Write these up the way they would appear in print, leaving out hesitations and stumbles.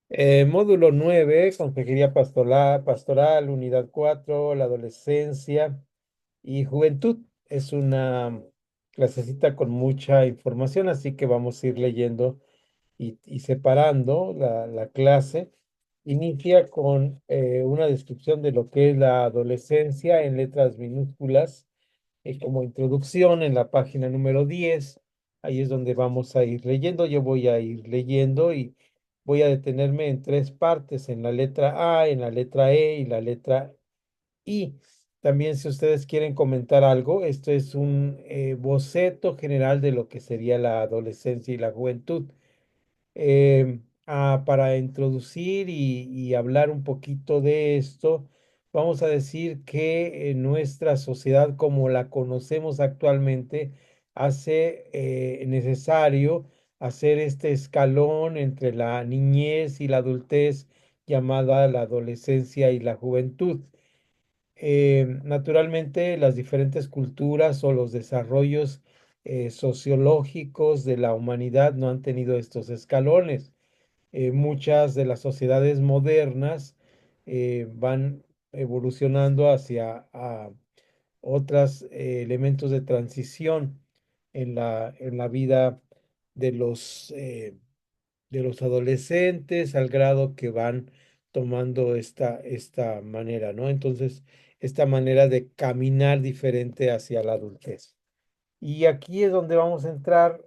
Módulo 9, Consejería Pastoral, Unidad 4, la adolescencia y juventud. Es una clasecita con mucha información, así que vamos a ir leyendo y separando la clase. Inicia con una descripción de lo que es la adolescencia en letras minúsculas, como introducción en la página número 10. Ahí es donde vamos a ir leyendo. Yo voy a ir leyendo y voy a detenerme en tres partes, en la letra A, en la letra E y la letra I. También si ustedes quieren comentar algo, esto es un boceto general de lo que sería la adolescencia y la juventud. Para introducir y hablar un poquito de esto, vamos a decir que nuestra sociedad como la conocemos actualmente hace necesario hacer este escalón entre la niñez y la adultez llamada la adolescencia y la juventud. Naturalmente, las diferentes culturas o los desarrollos sociológicos de la humanidad no han tenido estos escalones. Muchas de las sociedades modernas van evolucionando hacia otros elementos de transición en la vida de de los adolescentes al grado que van tomando esta manera, ¿no? Entonces, esta manera de caminar diferente hacia la adultez. Y aquí es donde vamos a entrar.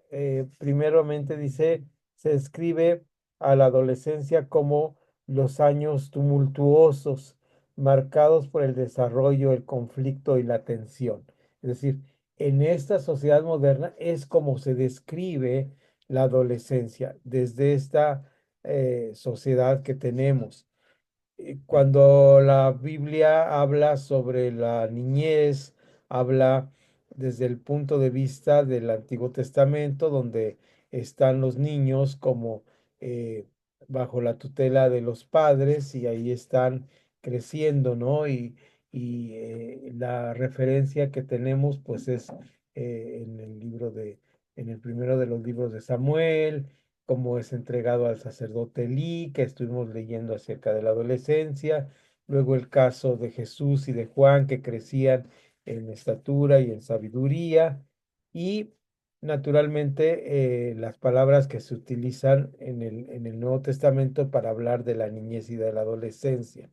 Primeramente dice, se describe a la adolescencia como los años tumultuosos, marcados por el desarrollo, el conflicto y la tensión. Es decir, en esta sociedad moderna es como se describe la adolescencia desde esta sociedad que tenemos. Cuando la Biblia habla sobre la niñez, habla desde el punto de vista del Antiguo Testamento, donde están los niños como eh, bajo la tutela de los padres y ahí están creciendo, ¿no? Y la referencia que tenemos, pues es en el en el primero de los libros de Samuel, cómo es entregado al sacerdote Elí, que estuvimos leyendo acerca de la adolescencia, luego el caso de Jesús y de Juan, que crecían en estatura y en sabiduría, y naturalmente las palabras que se utilizan en en el Nuevo Testamento para hablar de la niñez y de la adolescencia.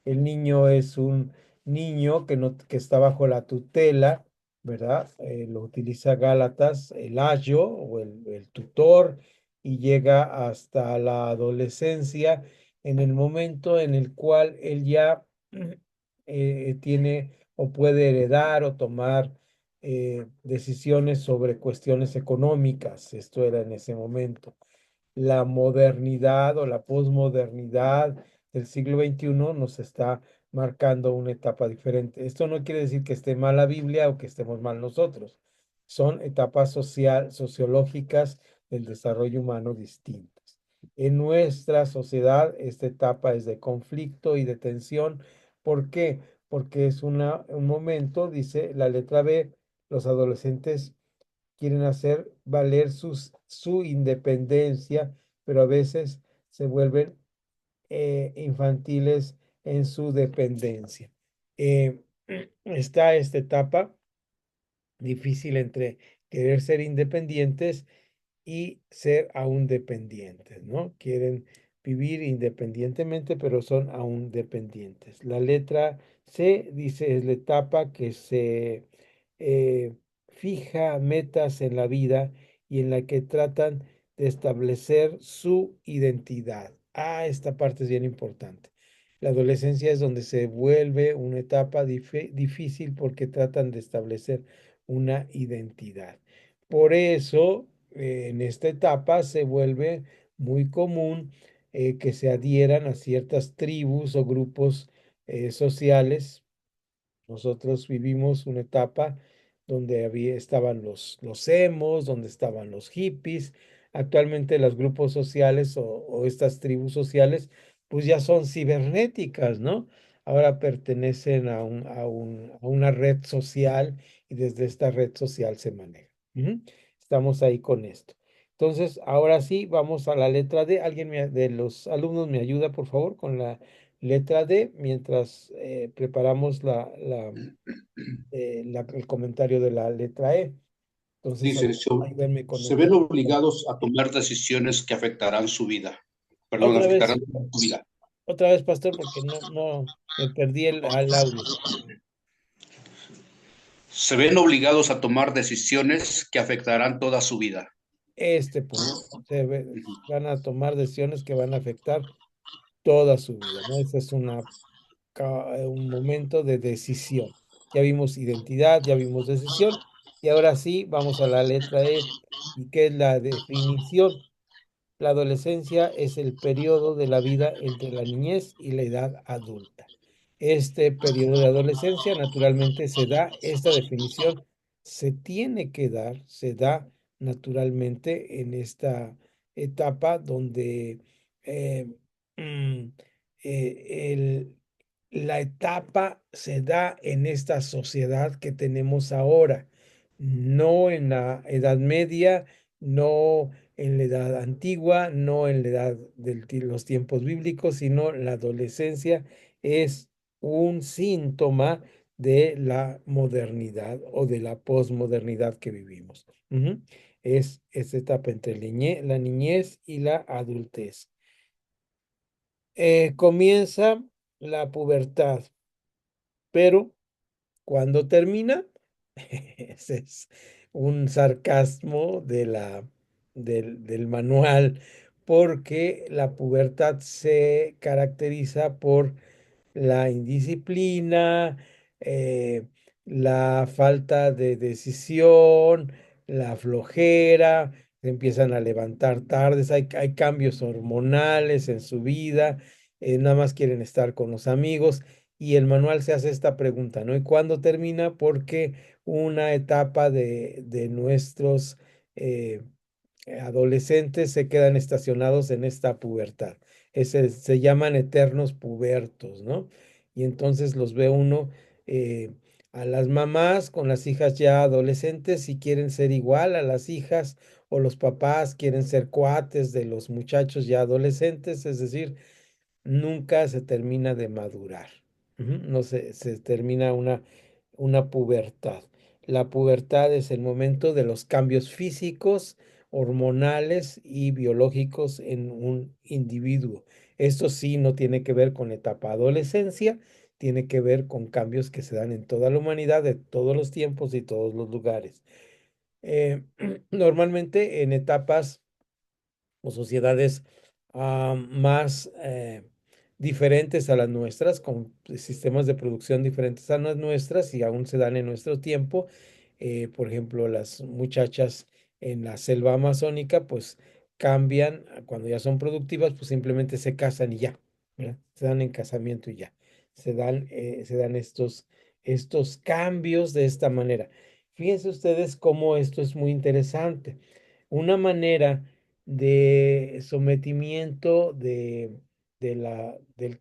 El niño es un niño que está bajo la tutela, ¿verdad? Lo utiliza Gálatas, el ayo o el tutor, y llega hasta la adolescencia en el momento en el cual él ya tiene o puede heredar o tomar decisiones sobre cuestiones económicas. Esto era en ese momento. La modernidad o la posmodernidad del siglo XXI nos está marcando una etapa diferente. Esto no quiere decir que esté mal la Biblia o que estemos mal nosotros. Son etapas sociológicas del desarrollo humano distintas. En nuestra sociedad, esta etapa es de conflicto y de tensión. ¿Por qué? Porque es un momento, dice la letra B, los adolescentes quieren hacer valer su independencia, pero a veces se vuelven infantiles en su dependencia. Eh, Está esta etapa difícil entre querer ser independientes y ser aún dependientes, ¿no? Quieren vivir independientemente, pero son aún dependientes. La letra C dice es la etapa que se fija metas en la vida y en la que tratan de establecer su identidad. Esta parte es bien importante. La adolescencia es donde se vuelve una etapa difícil porque tratan de establecer una identidad. Por eso, en esta etapa se vuelve muy común que se adhieran a ciertas tribus o grupos sociales. Nosotros vivimos una etapa donde estaban los emos, donde estaban los hippies. Actualmente los grupos sociales o estas tribus sociales, pues ya son cibernéticas, ¿no? Ahora pertenecen a una red social y desde esta red social se maneja. Ujú. Estamos ahí con esto. Entonces, ahora sí, vamos a la letra D. ¿Alguien de los alumnos me ayuda, por favor, con la letra D mientras preparamos el comentario de la letra E? Entonces, Dice, ayúdenme con se esta ven letra. obligados a tomar decisiones que afectarán su vida. Perdón, Otra afectarán vez, su vida. otra vez, pastor, porque me perdí al audio. Se ven obligados a tomar decisiones que afectarán toda su vida. Este punto. Van a tomar decisiones que van a afectar toda su vida, ¿no? Ese es un momento de decisión. Ya vimos identidad, ya vimos decisión, y ahora sí vamos a la letra E. ¿Y qué es la definición? La adolescencia es el periodo de la vida entre la niñez y la edad adulta. Este periodo de adolescencia naturalmente se da, esta definición se tiene que dar, se da naturalmente en esta etapa donde eh, mm, el, la etapa se da en esta sociedad que tenemos ahora, no en la Edad Media, no en la edad antigua, no en la edad de los tiempos bíblicos, sino la adolescencia es un síntoma de la modernidad o de la posmodernidad que vivimos. Ujú. Es esta etapa entre la niñez y la adultez. Comienza la pubertad, pero cuando termina, ese es un sarcasmo del manual, porque la pubertad se caracteriza por la indisciplina, eh, la falta de decisión, la flojera, se empiezan a levantar tardes, hay cambios hormonales en su vida, nada más quieren estar con los amigos. Y el manual se hace esta pregunta, ¿no? ¿Y cuándo termina? Porque una etapa de nuestros eh, adolescentes se quedan estacionados en esta pubertad. Se llaman eternos pubertos, ¿no? Y entonces los ve uno eh, a las mamás con las hijas ya adolescentes y quieren ser igual a las hijas, o los papás quieren ser cuates de los muchachos ya adolescentes, es decir, nunca se termina de madurar. Ujú. No se termina una pubertad. La pubertad es el momento de los cambios físicos, hormonales y biológicos en un individuo. Esto sí no tiene que ver con la etapa adolescencia, tiene que ver con cambios que se dan en toda la humanidad, de todos los tiempos y todos los lugares. Normalmente en etapas o sociedades más diferentes a las nuestras, con sistemas de producción diferentes a las nuestras y aún se dan en nuestro tiempo. Por ejemplo, las muchachas en la selva amazónica, pues cambian, cuando ya son productivas, pues simplemente se casan y ya, ¿verdad? Se dan en casamiento y ya. Se dan estos cambios de esta manera. Fíjense ustedes cómo esto es muy interesante. Una manera de sometimiento del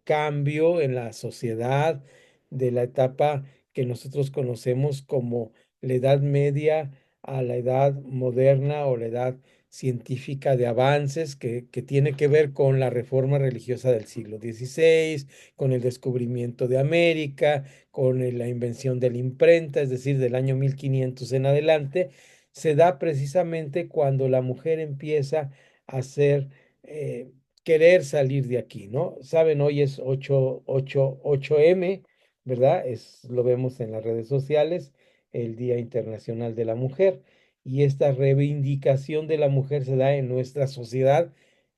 cambio en la sociedad, de la etapa que nosotros conocemos como la Edad Media a la edad moderna o la edad científica de avances, que tiene que ver con la reforma religiosa del siglo XVI, con el descubrimiento de América, con la invención de la imprenta, es decir, del año 1500 en adelante, se da precisamente cuando la mujer empieza a hacer, eh, querer salir de aquí, ¿no? Saben, hoy es 8M, ¿verdad? Lo vemos en las redes sociales, el Día Internacional de la Mujer, y esta reivindicación de la mujer se da en nuestra sociedad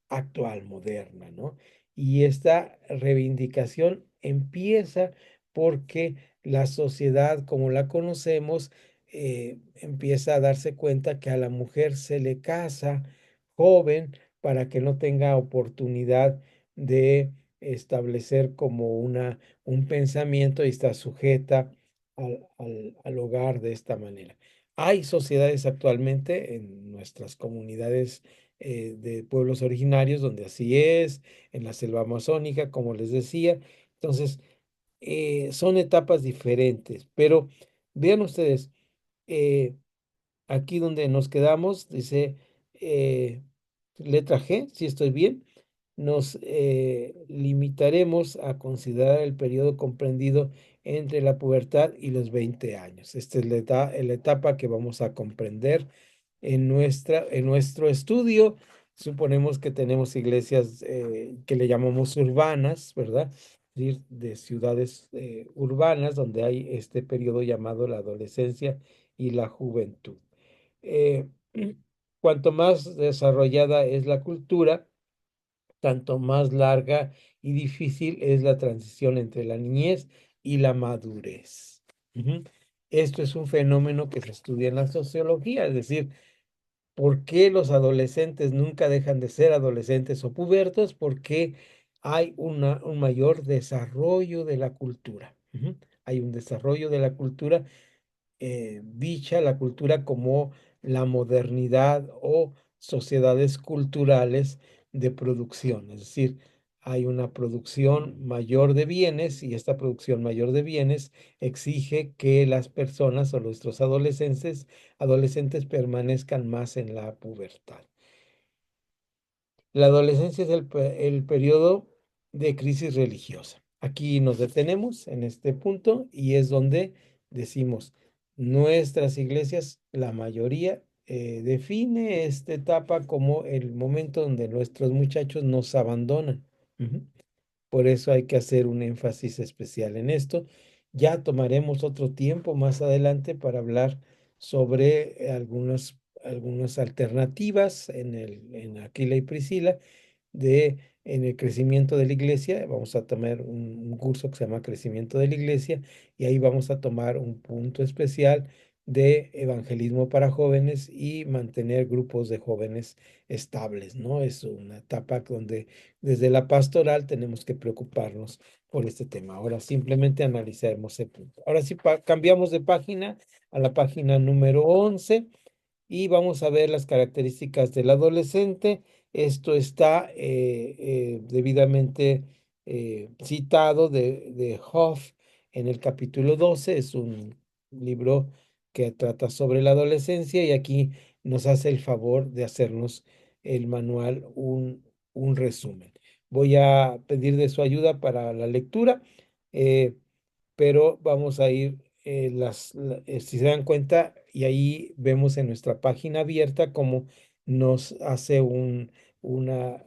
actual, moderna, ¿no? Y esta reivindicación empieza porque la sociedad como la conocemos empieza a darse cuenta que a la mujer se le casa joven para que no tenga oportunidad de establecer como un pensamiento y está sujeta al hogar de esta manera. Hay sociedades actualmente en nuestras comunidades de pueblos originarios donde así es, en la selva amazónica, como les decía. Entonces, son etapas diferentes, pero vean ustedes, eh, aquí donde nos quedamos, dice, eh, letra G, si estoy bien, nos limitaremos a considerar el periodo comprendido entre la pubertad y los 20 años. Esta es la etapa que vamos a comprender en nuestro estudio. Suponemos que tenemos iglesias que le llamamos urbanas, ¿verdad? Es decir, de ciudades urbanas donde hay este periodo llamado la adolescencia y la juventud. Eh, Cuanto más desarrollada es la cultura, tanto más larga y difícil es la transición entre la niñez y la madurez. Ujú. Esto es un fenómeno que se estudia en la sociología, es decir, ¿por qué los adolescentes nunca dejan de ser adolescentes o pubertos? Porque hay un mayor desarrollo de la cultura. Ujú. Hay un desarrollo de la cultura dicha la cultura como la modernidad o sociedades culturales de producción. Es decir, hay una producción mayor de bienes y esta producción mayor de bienes exige que las personas o nuestros adolescentes permanezcan más en la pubertad. La adolescencia es el periodo de crisis religiosa. Aquí nos detenemos en este punto y es donde decimos, nuestras iglesias, la mayoría, define esta etapa como el momento donde nuestros muchachos nos abandonan. Ujú. Por eso hay que hacer un énfasis especial en esto. Ya tomaremos otro tiempo más adelante para hablar sobre algunas alternativas en Aquila y Priscila en el crecimiento de la iglesia. Vamos a tomar un curso que se llama Crecimiento de la Iglesia y ahí vamos a tomar un punto especial de evangelismo para jóvenes y mantener grupos de jóvenes estables, ¿no? Es una etapa donde desde la pastoral tenemos que preocuparnos por este tema. Ahora simplemente analizaremos ese punto. Ahora sí, cambiamos de página a la página número 11 y vamos a ver las características del adolescente. Esto está debidamente citado de Hoff en el capítulo 12. Es un libro que trata sobre la adolescencia y aquí nos hace el favor de hacernos el manual un resumen. Voy a pedir de su ayuda para la lectura. eh, pero vamos a ir, si se dan cuenta, y ahí vemos en nuestra página abierta cómo nos hace una,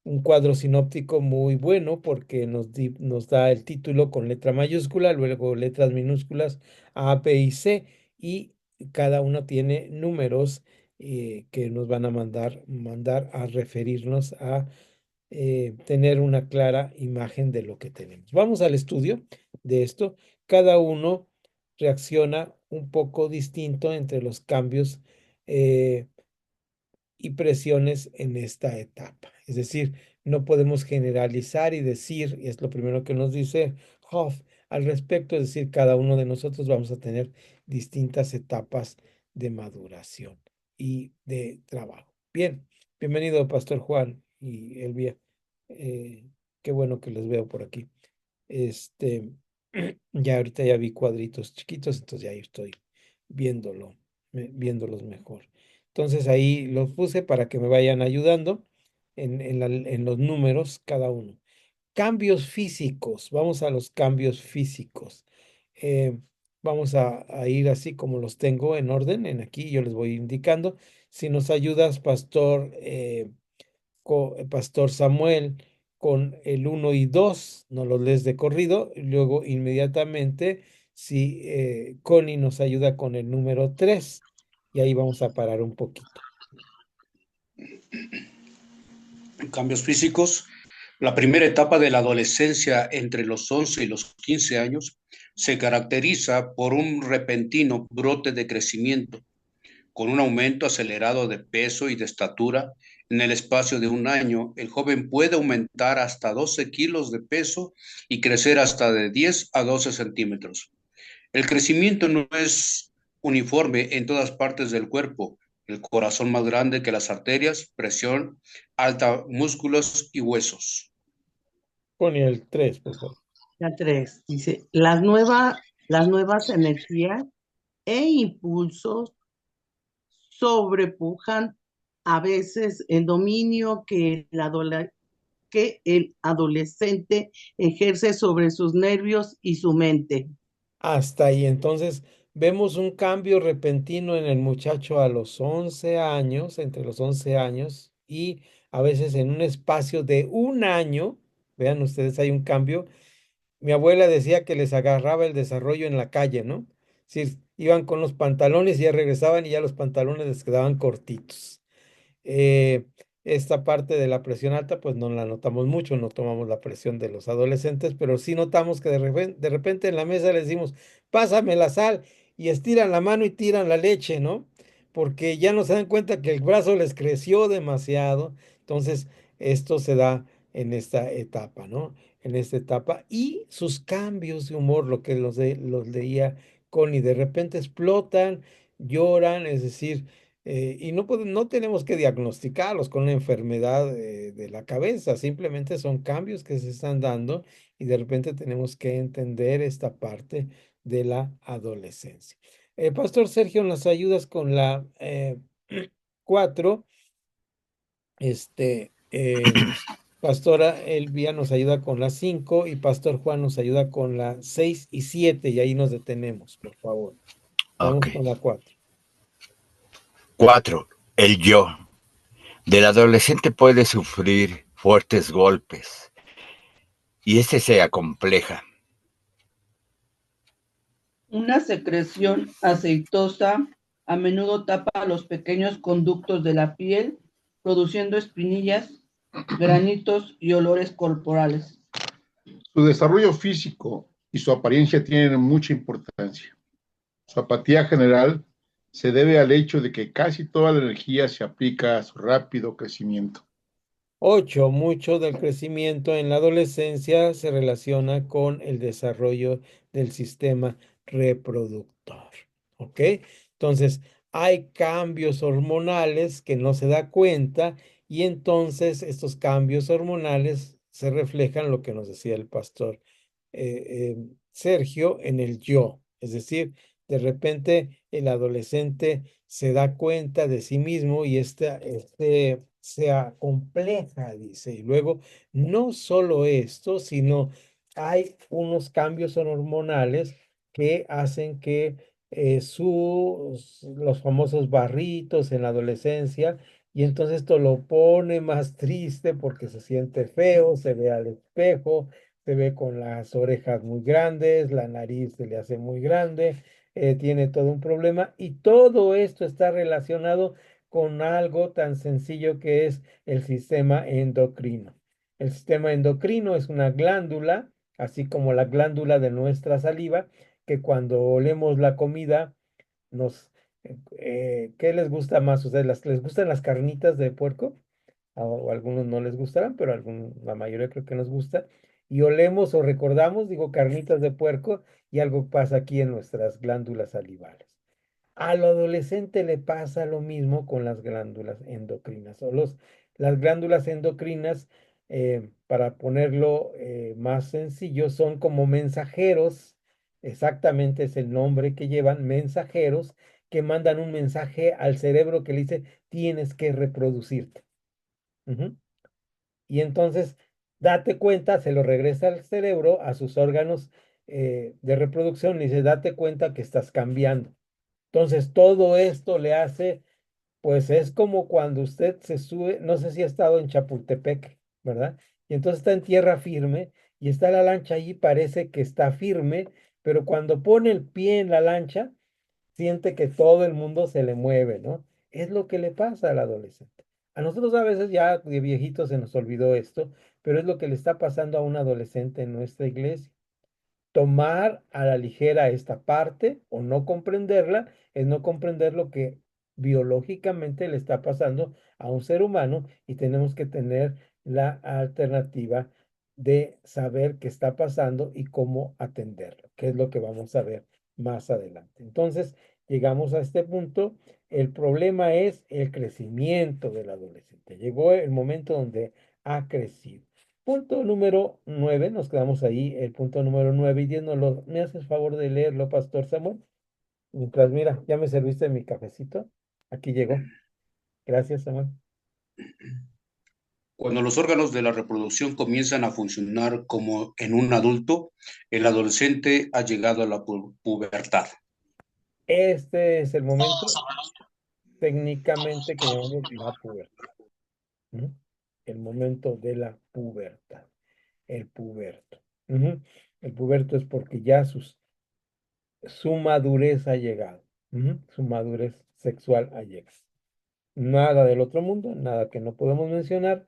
un cuadro sinóptico muy bueno porque nos da el título con letra mayúscula, luego letras minúsculas A, B y C, y cada uno tiene números que nos van a mandar a referirnos a tener una clara imagen de lo que tenemos. Vamos al estudio de esto. Cada uno reacciona un poco distinto entre los cambios eh, y presiones en esta etapa. Es decir, no podemos generalizar y decir, y es lo primero que nos dice Hoff al respecto, es decir, cada uno de nosotros vamos a tener distintas etapas de maduración y de trabajo. Bien, bienvenido, Pastor Juan y Elvia. Eh, Qué bueno que los veo por aquí. Este, ya ahorita ya vi cuadritos chiquitos, entonces ya ahí estoy viéndolos mejor. Entonces ahí los puse para que me vayan ayudando en los números cada uno. Cambios físicos, vamos a los cambios físicos. Eh, Vamos a ir así como los tengo en orden, en aquí yo les voy indicando. Si nos ayudas, Pastor, Pastor Samuel, con el uno y 2 nos los lees de corrido, y luego inmediatamente, si Connie nos ayuda con el número 3 y ahí vamos a parar un poquito. Cambios físicos. La primera etapa de la adolescencia entre los 11 y los 15 años se caracteriza por un repentino brote de crecimiento, con un aumento acelerado de peso y de estatura. En el espacio de un año, el joven puede aumentar hasta 12 kilos de peso y crecer hasta de 10 a 12 centímetros. El crecimiento no es uniforme en todas partes del cuerpo. El corazón más grande que las arterias, presión alta, músculos y huesos. Connie, el 3 por favor. La 3 dice, las nuevas energías e impulsos sobrepujan a veces el dominio que el adolescente ejerce sobre sus nervios y su mente. Hasta ahí. Entonces, vemos un cambio repentino en el muchacho a los 11 años, entre los 11 años, y a veces en un espacio de un año, vean ustedes, hay un cambio. Mi abuela decía que les agarraba el desarrollo en la calle, ¿no? Si iban con los pantalones y ya regresaban y ya los pantalones les quedaban cortitos. Eh, Esta parte de la presión alta, pues no la notamos mucho, no tomamos la presión de los adolescentes, pero sí notamos que de repente en la mesa les decimos, pásame la sal, y estiran la mano y tiran la leche, ¿no? Porque ya no se dan cuenta que el brazo les creció demasiado. Entonces, esto se da en esta etapa, ¿no? En esta etapa. Y sus cambios de humor, lo que los leía Connie, de repente explotan, lloran, es decir, y no tenemos que diagnosticarlos con una enfermedad de la cabeza, simplemente son cambios que se están dando y de repente tenemos que entender esta parte de la adolescencia. Pastor Sergio, ¿nos ayudas con la 4? Este, Pastora Elvia nos ayuda con la 5 y Pastor Juan nos ayuda con la 6 y 7 y ahí nos detenemos, por favor. Ok. Vamos con la 4. 4. El yo. Del adolescente puede sufrir fuertes golpes y este se acompleja. Una secreción aceitosa a menudo tapa los pequeños conductos de la piel, produciendo espinillas, granitos y olores corporales. Su desarrollo físico y su apariencia tienen mucha importancia. Su apatía general se debe al hecho de que casi toda la energía se aplica a su rápido crecimiento. 8. Mucho del crecimiento en la adolescencia se relaciona con el desarrollo del sistema reproductor. ¿Ok? Entonces, hay cambios hormonales que no se da cuenta y entonces estos cambios hormonales se reflejan, lo que nos decía el pastor Sergio, en el yo. Es decir, de repente el adolescente se da cuenta de sí mismo y se acompleja, dice. Y luego, no solo esto, sino hay unos cambios hormonales que hacen que los famosos barritos en la adolescencia, y entonces esto lo pone más triste porque se siente feo, se ve al espejo, se ve con las orejas muy grandes, la nariz se le hace muy grande, tiene todo un problema y todo esto está relacionado con algo tan sencillo que es el sistema endocrino. El sistema endocrino es una glándula, así como la glándula de nuestra saliva, que cuando olemos la comida ¿qué les gusta más? ¿Ustedes les gustan las carnitas de puerco? O algunos no les gustarán, pero la mayoría creo que nos gusta. Y olemos o recordamos, digo, carnitas de puerco y algo pasa aquí en nuestras glándulas salivales. Al adolescente le pasa lo mismo con las glándulas endocrinas. Las glándulas endocrinas, para ponerlo más sencillo, son como mensajeros, exactamente es el nombre que llevan, mensajeros que mandan un mensaje al cerebro que le dice, tienes que reproducirte. Ujú. Y entonces, date cuenta, se lo regresa al cerebro, a sus órganos de reproducción, y dice, date cuenta que estás cambiando. Entonces, todo esto le hace, pues es como cuando usted se sube, no sé si ha estado en Chapultepec, ¿verdad? Y entonces está en tierra firme y está la lancha allí, parece que está firme, pero cuando pone el pie en la lancha, siente que todo el mundo se le mueve, ¿no? Es lo que le pasa al adolescente. A nosotros a veces ya de viejitos se nos olvidó esto, pero es lo que le está pasando a un adolescente en nuestra iglesia. Tomar a la ligera esta parte o no comprenderla es no comprender lo que biológicamente le está pasando a un ser humano y tenemos que tener la alternativa de saber qué está pasando y cómo atenderlo, que es lo que vamos a ver más adelante. Entonces, llegamos a este punto. El problema es el crecimiento del adolescente. Llegó el momento donde ha crecido. Punto número 9, nos quedamos ahí, el punto número 9 y 10, ¿me haces favor de leerlo, Pastor Samuel? Mientras, mira, ya me serviste mi cafecito, aquí llegó. Gracias, Samuel. Cuando los órganos de la reproducción comienzan a funcionar como en un adulto, el adolescente ha llegado a la pubertad. Este es el momento técnicamente que llamamos la pubertad. Ujú. El momento de la pubertad, el puberto. Ujú. El puberto es porque ya su madurez ha llegado. Ujú. Su madurez sexual ha llegado. Nada del otro mundo, nada que no podemos mencionar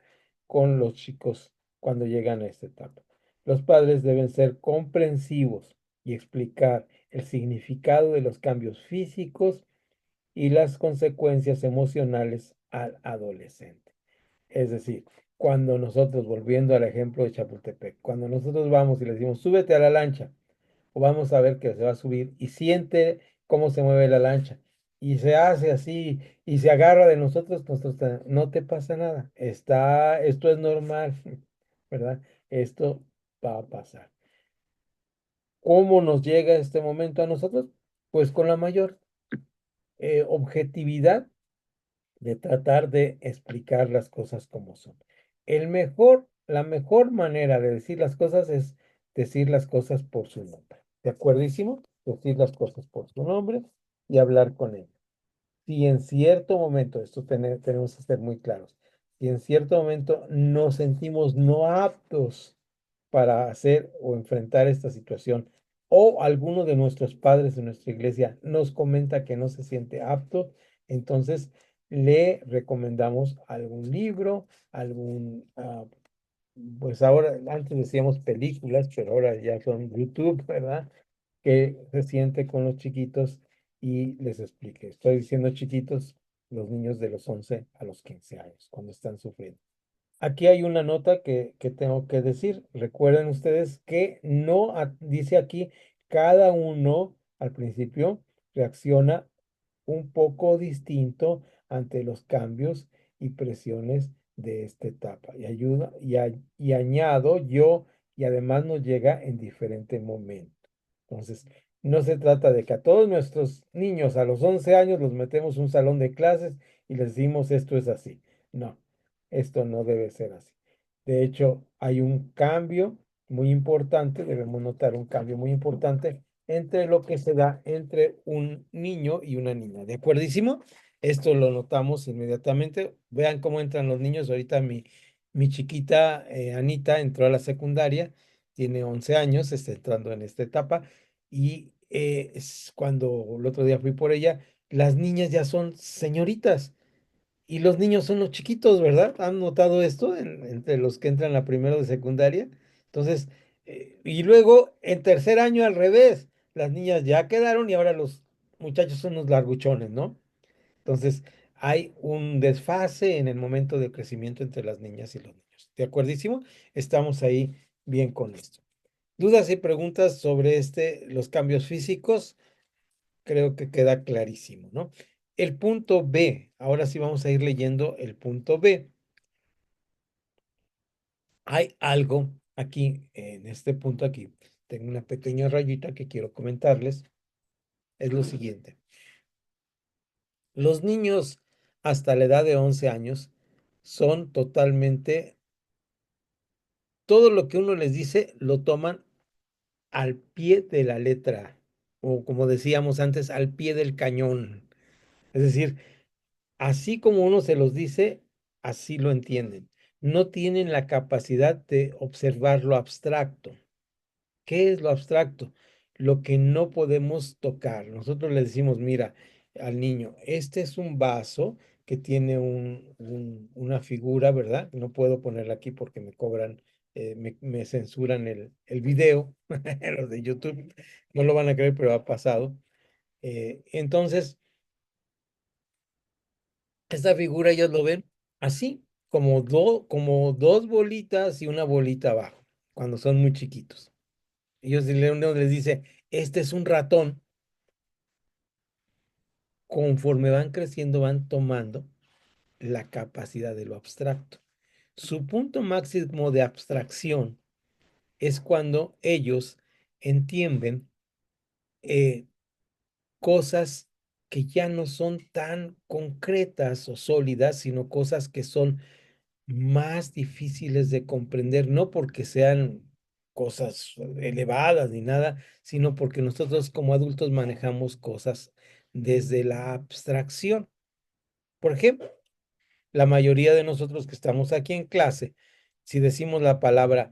con los chicos cuando llegan a esta etapa. Los padres deben ser comprensivos y explicar el significado de los cambios físicos y las consecuencias emocionales al adolescente. Es decir, cuando nosotros, volviendo al ejemplo de Chapultepec, cuando nosotros vamos y le decimos, súbete a la lancha, o vamos a ver que se va a subir y siente cómo se mueve la lancha, y se hace así, y se agarra de nosotros, no te pasa nada, esto es normal, ¿verdad? Esto va a pasar. ¿Cómo nos llega este momento a nosotros? Pues con la mayor objetividad de tratar de explicar las cosas como son. La mejor manera de decir las cosas es decir las cosas por su nombre. ¿De acuerdísimo? Decir las cosas por su nombre y hablar con ella. Si en cierto momento, tenemos que ser muy claros, si en cierto momento nos sentimos no aptos para hacer o enfrentar esta situación, o alguno de nuestros padres de nuestra iglesia nos comenta que no se siente apto, entonces le recomendamos algún libro, pues ahora, antes decíamos películas, pero ahora ya son YouTube, ¿verdad? Que se siente con los chiquitos y les explique. Estoy diciendo chiquitos, los niños de los 11 a los 15 años, cuando están sufriendo. Aquí hay una nota que tengo que decir. Recuerden ustedes que no dice aquí, cada uno al principio reacciona un poco distinto ante los cambios y presiones de esta etapa. Y y añado yo, y además nos llega en diferente momento. Entonces, no se trata de que a todos nuestros niños a los 11 años los metemos en un salón de clases y les decimos esto es así. No, esto no debe ser así. De hecho, hay un cambio muy importante, debemos notar un cambio muy importante entre lo que se da entre un niño y una niña. ¿De acuerdísimo? Esto lo notamos inmediatamente. Vean cómo entran los niños. Ahorita mi chiquita Anita entró a la secundaria, tiene 11 años, está entrando en esta etapa y cuando el otro día fui por ella, las niñas ya son señoritas. Y los niños son los chiquitos, ¿verdad? ¿Han notado esto entre los que entran a primero de secundaria? Entonces, y luego en tercer año al revés, las niñas ya quedaron y ahora los muchachos son unos larguchones, ¿no? Entonces, hay un desfase en el momento de crecimiento entre las niñas y los niños. ¿De acuerdísimo? Estamos ahí bien con esto. ¿Dudas y preguntas sobre los cambios físicos? Creo que queda clarísimo, ¿no? El punto B, ahora sí vamos a ir leyendo el punto B. Hay algo aquí, en este punto aquí, tengo una pequeña rayita que quiero comentarles. Es lo siguiente. Los niños hasta la edad de 11 años son totalmente, todo lo que uno les dice lo toman al pie de la letra, o como decíamos antes, al pie del cañón. Es decir, así como uno se los dice, así lo entienden. No tienen la capacidad de observar lo abstracto. ¿Qué es lo abstracto? Lo que no podemos tocar. Nosotros le decimos, mira, al niño, este es un vaso que tiene una figura, ¿verdad? No puedo ponerla aquí porque me cobran, me censuran el video, los de YouTube. No lo van a creer, pero ha pasado. Entonces, esta figura ellos lo ven así, como dos bolitas y una bolita abajo, cuando son muy chiquitos. Uno les dice, este es un ratón. Conforme van creciendo, van tomando la capacidad de lo abstracto. Su punto máximo de abstracción es cuando ellos entienden cosas que ya no son tan concretas o sólidas, sino cosas que son más difíciles de comprender, no porque sean cosas elevadas ni nada, sino porque nosotros como adultos manejamos cosas desde la abstracción. Por ejemplo, la mayoría de nosotros que estamos aquí en clase, si decimos la palabra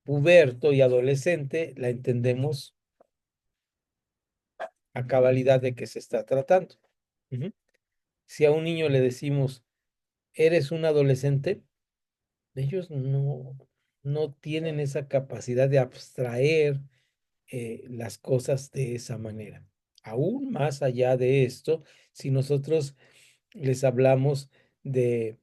puberto y adolescente, la entendemos a cabalidad de qué se está tratando. Ujú. Si a un niño le decimos, eres un adolescente, ellos no tienen esa capacidad de abstraer las cosas de esa manera. Aún más allá de esto, si nosotros les hablamos de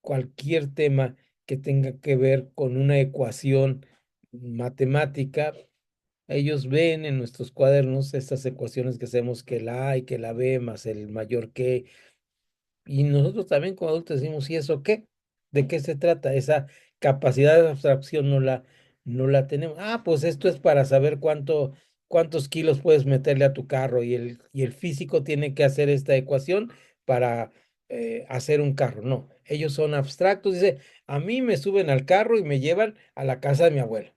cualquier tema que tenga que ver con una ecuación matemática, ellos ven en nuestros cuadernos estas ecuaciones que hacemos que la A y que la B más el mayor que, y nosotros también como adultos decimos, ¿y eso qué? ¿De qué se trata? Esa capacidad de abstracción no la tenemos. Ah, pues esto es para saber cuántos kilos puedes meterle a tu carro y el físico tiene que hacer esta ecuación para hacer un carro. No, ellos son abstractos. Dice, a mí me suben al carro y me llevan a la casa de mi abuelo.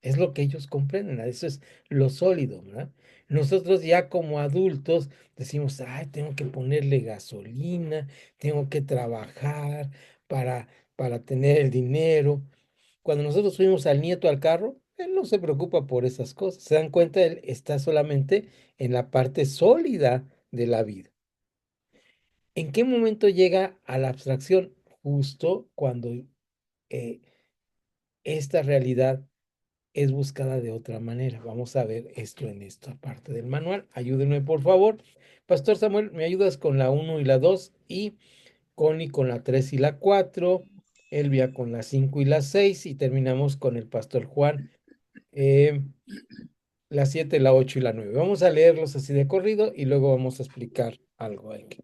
Es lo que ellos comprenden, eso es lo sólido, ¿verdad? Nosotros ya como adultos decimos, ay, tengo que ponerle gasolina, tengo que trabajar para tener el dinero. Cuando nosotros subimos al nieto al carro, él no se preocupa por esas cosas. Se dan cuenta, él está solamente en la parte sólida de la vida. ¿En qué momento llega a la abstracción? Justo cuando eh, esta realidad es buscada de otra manera. Vamos a ver esto en esta parte del manual. Ayúdenme, por favor. Pastor Samuel, ¿me ayudas con la uno y la 2 y Connie con la 3 y la 4, Elvia con la 5 y la 6 y terminamos con el Pastor Juan, eh, la 7, la 8 y la 9? Vamos a leerlos así de corrido y luego vamos a explicar algo aquí.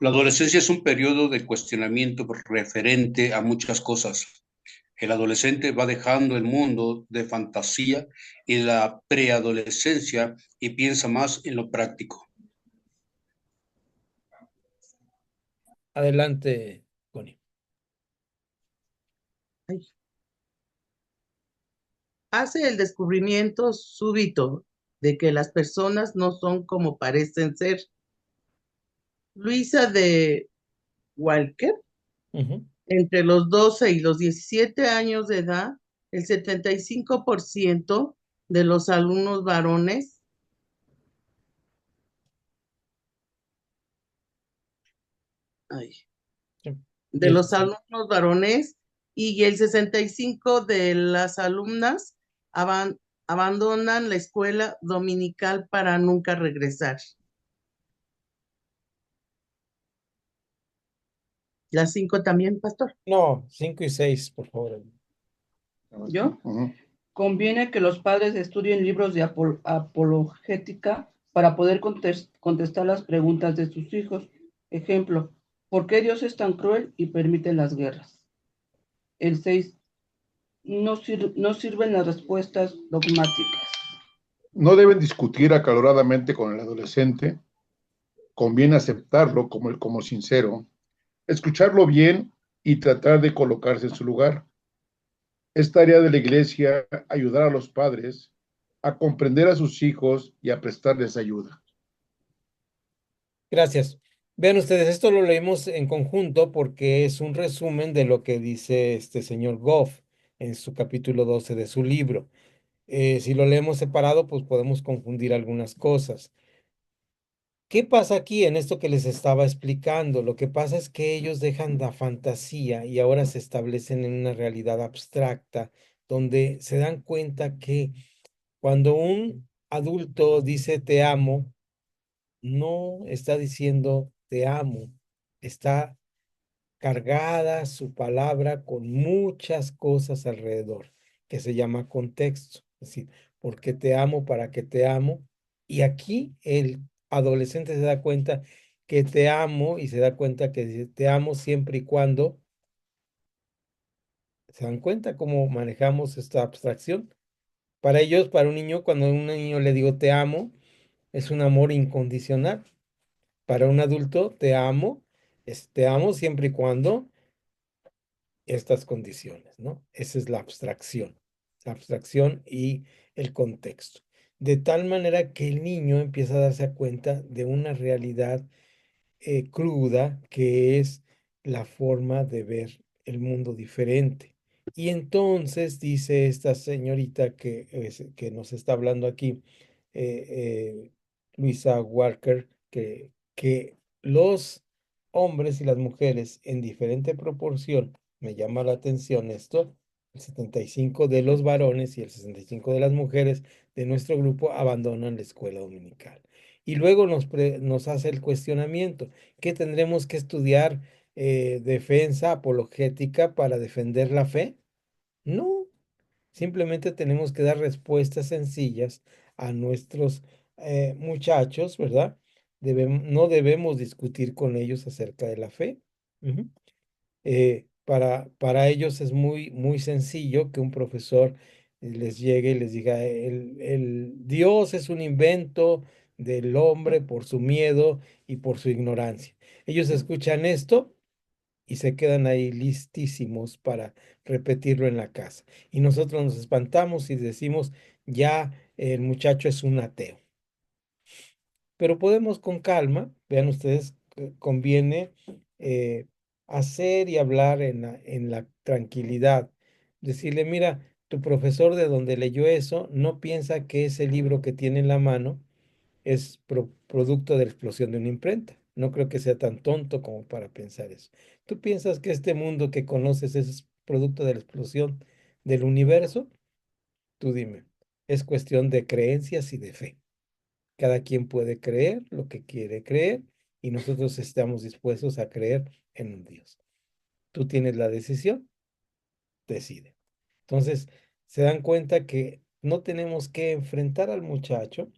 La adolescencia es un periodo de cuestionamiento referente a muchas cosas. El adolescente va dejando el mundo de fantasía y la preadolescencia y piensa más en lo práctico. Adelante, Connie. Hace el descubrimiento súbito de que las personas no son como parecen ser. Luisa de Walker, Ujú. entre los 12 y los 17 años de edad, el 75% de los alumnos varones ay, Sí. Y de el los alumnos varones y el 65% de las alumnas abandonan la escuela dominical para nunca regresar. Las 5 también, pastor. No, 5 y 6, por favor. ¿Yo? Ujú. Conviene que los padres estudien libros de apologética para poder contestar las preguntas de sus hijos. Ejemplo, ¿por qué Dios es tan cruel y permite las guerras? El 6. No sirven las respuestas dogmáticas. No deben discutir acaloradamente con el adolescente, conviene aceptarlo como sincero, escucharlo bien y tratar de colocarse en su lugar. Es tarea de la iglesia ayudar a los padres a comprender a sus hijos y a prestarles ayuda. Gracias. Vean ustedes, esto lo leímos en conjunto porque es un resumen de lo que dice este señor Goff en su capítulo 12 de su libro. Si lo leemos separado, pues podemos confundir algunas cosas. ¿Qué pasa aquí en esto que les estaba explicando? Lo que pasa es que ellos dejan la fantasía y ahora se establecen en una realidad abstracta, donde se dan cuenta que cuando un adulto dice te amo, no está diciendo te amo, está cargada su palabra con muchas cosas alrededor, que se llama contexto. Es decir, ¿por qué te amo? ¿Para qué te amo? Y aquí el adolescente se da cuenta que te amo y se da cuenta que dice, te amo siempre y cuando se dan cuenta cómo manejamos esta abstracción. Para ellos, para un niño, cuando a un niño le digo te amo, es un amor incondicional. Para un adulto, te amo, es te amo siempre y cuando estas condiciones, ¿no? Esa es la abstracción y el contexto. De tal manera que el niño empieza a darse cuenta de una realidad cruda que es la forma de ver el mundo diferente. Y entonces dice esta señorita que nos está hablando aquí, Luisa Walker, que los hombres y las mujeres en diferente proporción, me llama la atención esto, el 75 de los varones y el 65 de las mujeres de nuestro grupo abandonan la escuela dominical. Y luego nos hace el cuestionamiento, ¿qué tendremos que estudiar defensa apologética para defender la fe? No, simplemente tenemos que dar respuestas sencillas a nuestros muchachos, ¿verdad? No debemos discutir con ellos acerca de la fe. Ujú. Para ellos es muy, muy sencillo que un profesor les llegue y les diga, el Dios es un invento del hombre por su miedo y por su ignorancia. Ellos escuchan esto y se quedan ahí listísimos para repetirlo en la casa. Y nosotros nos espantamos y decimos, ya el muchacho es un ateo. Pero podemos con calma, vean ustedes, conviene eh, hacer y hablar en la tranquilidad. Decirle, mira, tu profesor de donde leyó eso no piensa que ese libro que tiene en la mano es producto de la explosión de una imprenta. No creo que sea tan tonto como para pensar eso. ¿Tú piensas que este mundo que conoces es producto de la explosión del universo? Tú dime. Es cuestión de creencias y de fe. Cada quien puede creer lo que quiere creer y nosotros estamos dispuestos a creer en un Dios. Tú tienes la decisión, decide. Entonces, se dan cuenta que no tenemos que enfrentar al muchacho,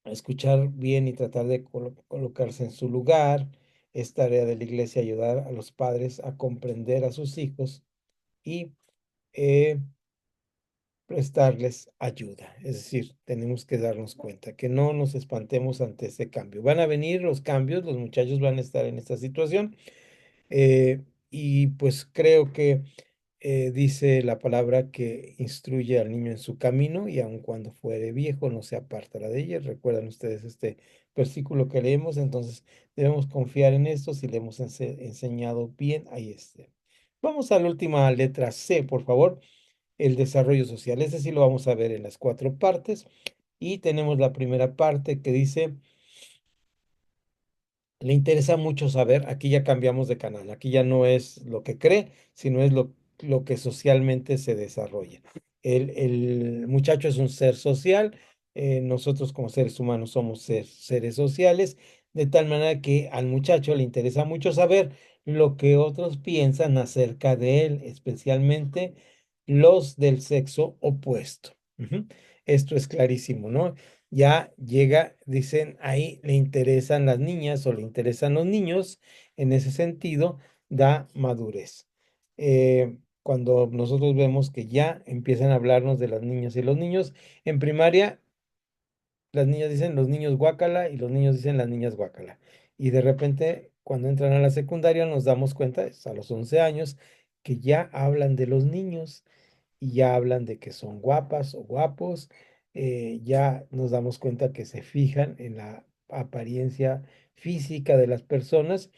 escuchar bien y tratar de colocarse en su lugar. Es tarea de la iglesia ayudar a los padres a comprender a sus hijos y eh, prestarles ayuda. Es decir, tenemos que darnos cuenta que no nos espantemos ante ese cambio. Van a venir los cambios, los muchachos van a estar en esta situación y pues creo que dice la palabra que instruye al niño en su camino y aun cuando fuere viejo no se apartará de ella. Recuerdan ustedes este versículo que leemos, entonces debemos confiar en esto. Si le hemos enseñado bien, ahí esté. Vamos a la última letra C, por favor, el desarrollo social. Ese sí lo vamos a ver en las cuatro partes. Y tenemos la primera parte que dice, le interesa mucho saber, aquí ya cambiamos de canal, aquí ya no es lo que cree, sino es lo que socialmente se desarrolla. El muchacho es un ser social, nosotros como seres humanos somos seres sociales, de tal manera que al muchacho le interesa mucho saber lo que otros piensan acerca de él, especialmente los del sexo opuesto. Ujú. Esto es clarísimo, ¿no? Ya llega, dicen, ahí le interesan las niñas o le interesan los niños, en ese sentido, da madurez. Cuando nosotros vemos que ya empiezan a hablarnos de las niñas y los niños, en primaria las niñas dicen los niños guácala y los niños dicen las niñas guácala. Y de repente, cuando entran a la secundaria, nos damos cuenta, es a los 11 años, que ya hablan de los niños y ya hablan de que son guapas o guapos, ya nos damos cuenta que se fijan en la apariencia física de las personas.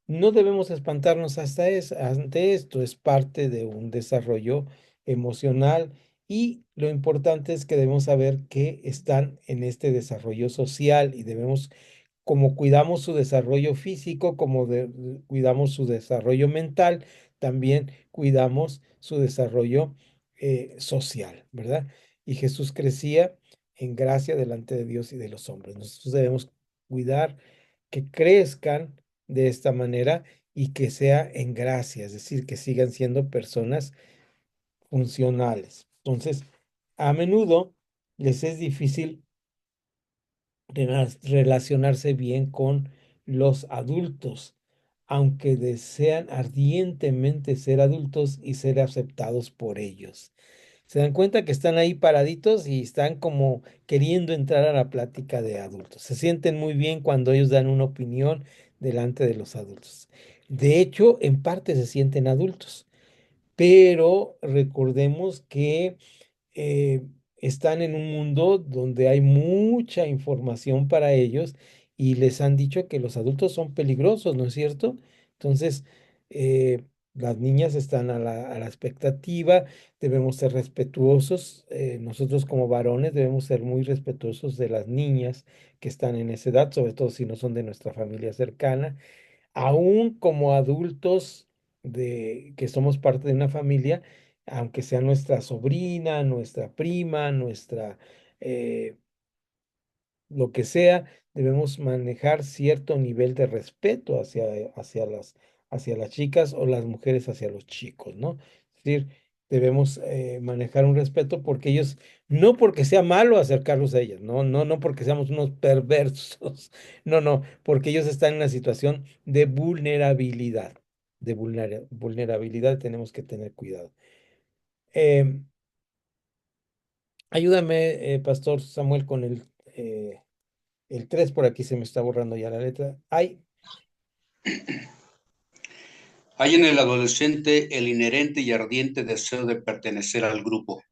No debemos espantarnos ante esto, es parte de un desarrollo emocional y lo importante es que debemos saber que están en este desarrollo social y debemos, como cuidamos su desarrollo físico, como cuidamos su desarrollo mental, también cuidamos su desarrollo social, ¿verdad? Y Jesús crecía en gracia delante de Dios y de los hombres. Nosotros debemos cuidar que crezcan de esta manera y que sea en gracia, es decir, que sigan siendo personas funcionales. Entonces, a menudo les es difícil relacionarse bien con los adultos, aunque desean ardientemente ser adultos y ser aceptados por ellos. Se dan cuenta que están ahí paraditos y están como queriendo entrar a la plática de adultos. Se sienten muy bien cuando ellos dan una opinión delante de los adultos. De hecho, en parte se sienten adultos, pero recordemos que eh, están en un mundo donde hay mucha información para ellos y les han dicho que los adultos son peligrosos, ¿no es cierto? Entonces, eh, las niñas están a la expectativa, debemos ser respetuosos, nosotros como varones debemos ser muy respetuosos de las niñas que están en esa edad, sobre todo si no son de nuestra familia cercana aún como adultos de que somos parte de una familia, aunque sea nuestra sobrina, nuestra prima, nuestra eh, lo que sea, debemos manejar cierto nivel de respeto hacia las chicas o las mujeres hacia los chicos, ¿no? Es decir, debemos manejar un respeto porque ellos, no porque sea malo acercarlos a ellas, no porque seamos unos perversos, no, porque ellos están en una situación de vulnerabilidad, vulnerabilidad, tenemos que tener cuidado. Em, ayúdame, Pastor Samuel, con el 3 por aquí se me está borrando ya la letra. Hay, Hay en el adolescente el inherente y ardiente deseo de pertenecer al grupo.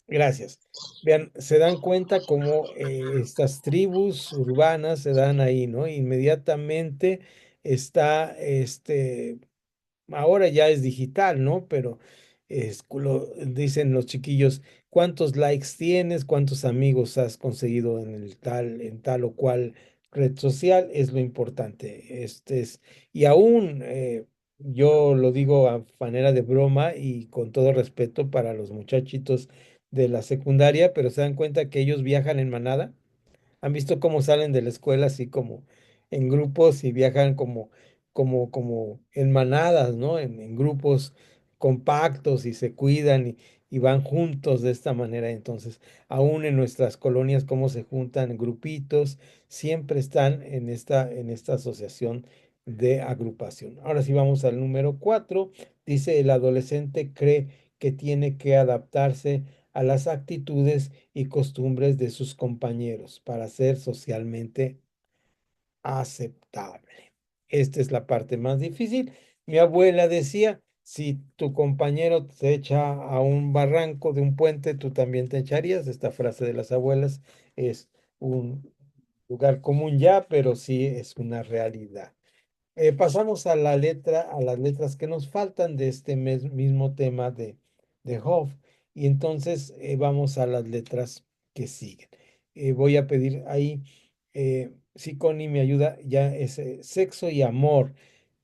gracias. Vean, se dan cuenta cómo estas tribus urbanas se dan ahí, ¿no? Inmediatamente está ahora ya es digital, ¿no? Pero dicen los chiquillos, ¿cuántos likes tienes? ¿Cuántos amigos has conseguido en tal o cual red social? Es lo importante. Y aún yo lo digo a manera de broma y con todo respeto para los muchachitos de la secundaria, pero se dan cuenta que ellos viajan en manada. ¿Han visto cómo salen de la escuela así como en grupos y viajan como en manadas, ¿no? En grupos compactos y se cuidan y van juntos de esta manera. Entonces, aún en nuestras colonias, cómo se juntan grupitos, siempre están en esta asociación de agrupación. Ahora sí vamos al número 4. Dice, el adolescente cree que tiene que adaptarse a las actitudes y costumbres de sus compañeros para ser socialmente aceptable. Esta es la parte más difícil. Mi abuela decía, si tu compañero te echa a un barranco de un puente, tú también te echarías. Esta frase de las abuelas es un lugar común ya, pero sí es una realidad. Pasamos a a las letras que nos faltan de este mismo tema de Hoff. Y entonces vamos a las letras que siguen. Voy a pedir ahí, si Connie me ayuda, ya es sexo y amor.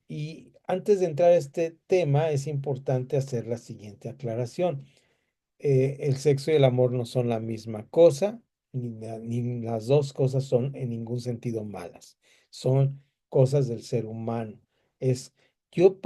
Y antes de entrar a este tema, es importante hacer la siguiente aclaración. El sexo y el amor no son la misma cosa, ni las dos cosas son en ningún sentido malas. Son cosas del ser humano. Es, yo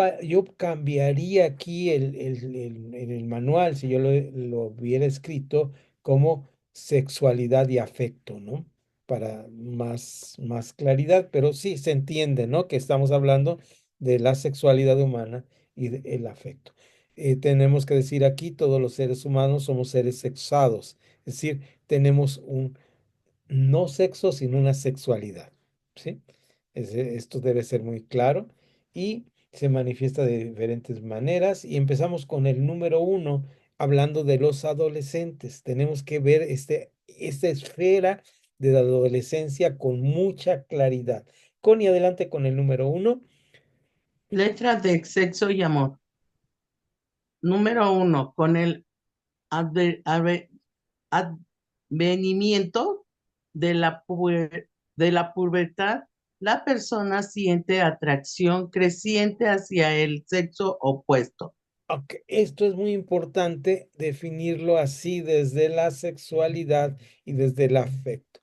cambiaría aquí en el manual, si yo lo hubiera escrito, como sexualidad y afecto, ¿no? Para más claridad, pero sí se entiende, ¿no? Que estamos hablando de la sexualidad humana y del afecto tenemos que decir aquí, todos los seres humanos somos seres sexados, es decir, tenemos un no sexo, sino una sexualidad, ¿sí? Esto debe ser muy claro y se manifiesta de diferentes maneras y empezamos con el número 1, hablando de los adolescentes. Tenemos que ver esta esfera de la adolescencia con mucha claridad. Connie, adelante con el número 1. Letra de sexo y amor. Número 1, con el advenimiento de de la pubertad, la persona siente atracción creciente hacia el sexo opuesto. Ok, esto es muy importante definirlo así desde la sexualidad y desde el afecto.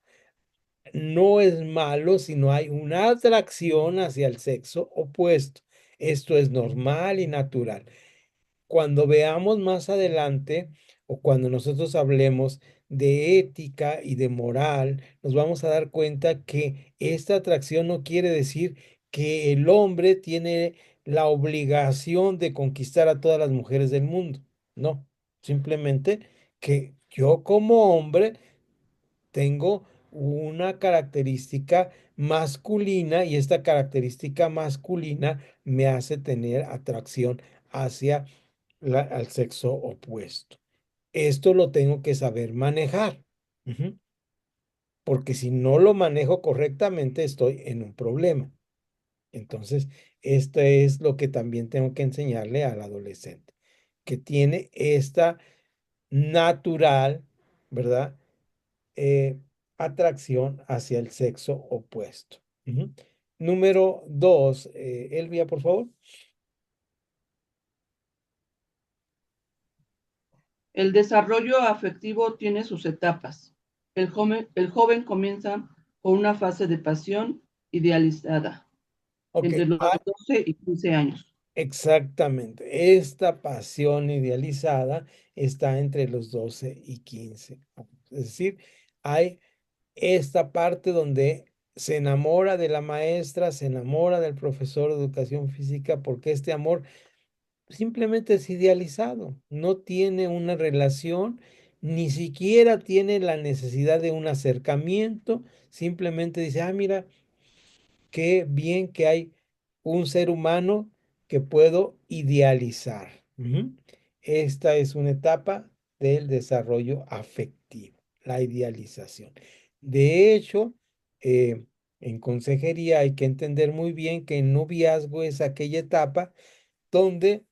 No es malo si no hay una atracción hacia el sexo opuesto. Esto es normal y natural. Cuando veamos más adelante o cuando nosotros hablemos de ética y de moral, nos vamos a dar cuenta que esta atracción no quiere decir que el hombre tiene la obligación de conquistar a todas las mujeres del mundo. No, Simplemente que yo como hombre tengo una característica masculina y esta característica masculina me hace tener atracción hacia al sexo opuesto. Esto lo tengo que saber manejar. Ujú. Porque si no lo manejo correctamente, estoy en un problema. Entonces, esto es lo que también tengo que enseñarle al adolescente, que tiene esta natural, ¿verdad? eh, Atracción hacia el sexo opuesto. Ujú. Número dos, Elvia, por favor. El desarrollo afectivo tiene sus etapas. El joven comienza con una fase de pasión idealizada Ok, entre los 12 y 15 años. exactamente. Esta pasión idealizada está entre los 12 y 15 años. Es decir, hay esta parte donde se enamora de la maestra, se enamora del profesor de educación física, porque este amor simplemente es idealizado, no tiene una relación, ni siquiera tiene la necesidad de un acercamiento, simplemente dice, ah, mira, qué bien que hay un ser humano que puedo idealizar. Ujú. Esta es una etapa del desarrollo afectivo, la idealización. De hecho, eh, en consejería hay que entender muy bien que el noviazgo es aquella etapa donde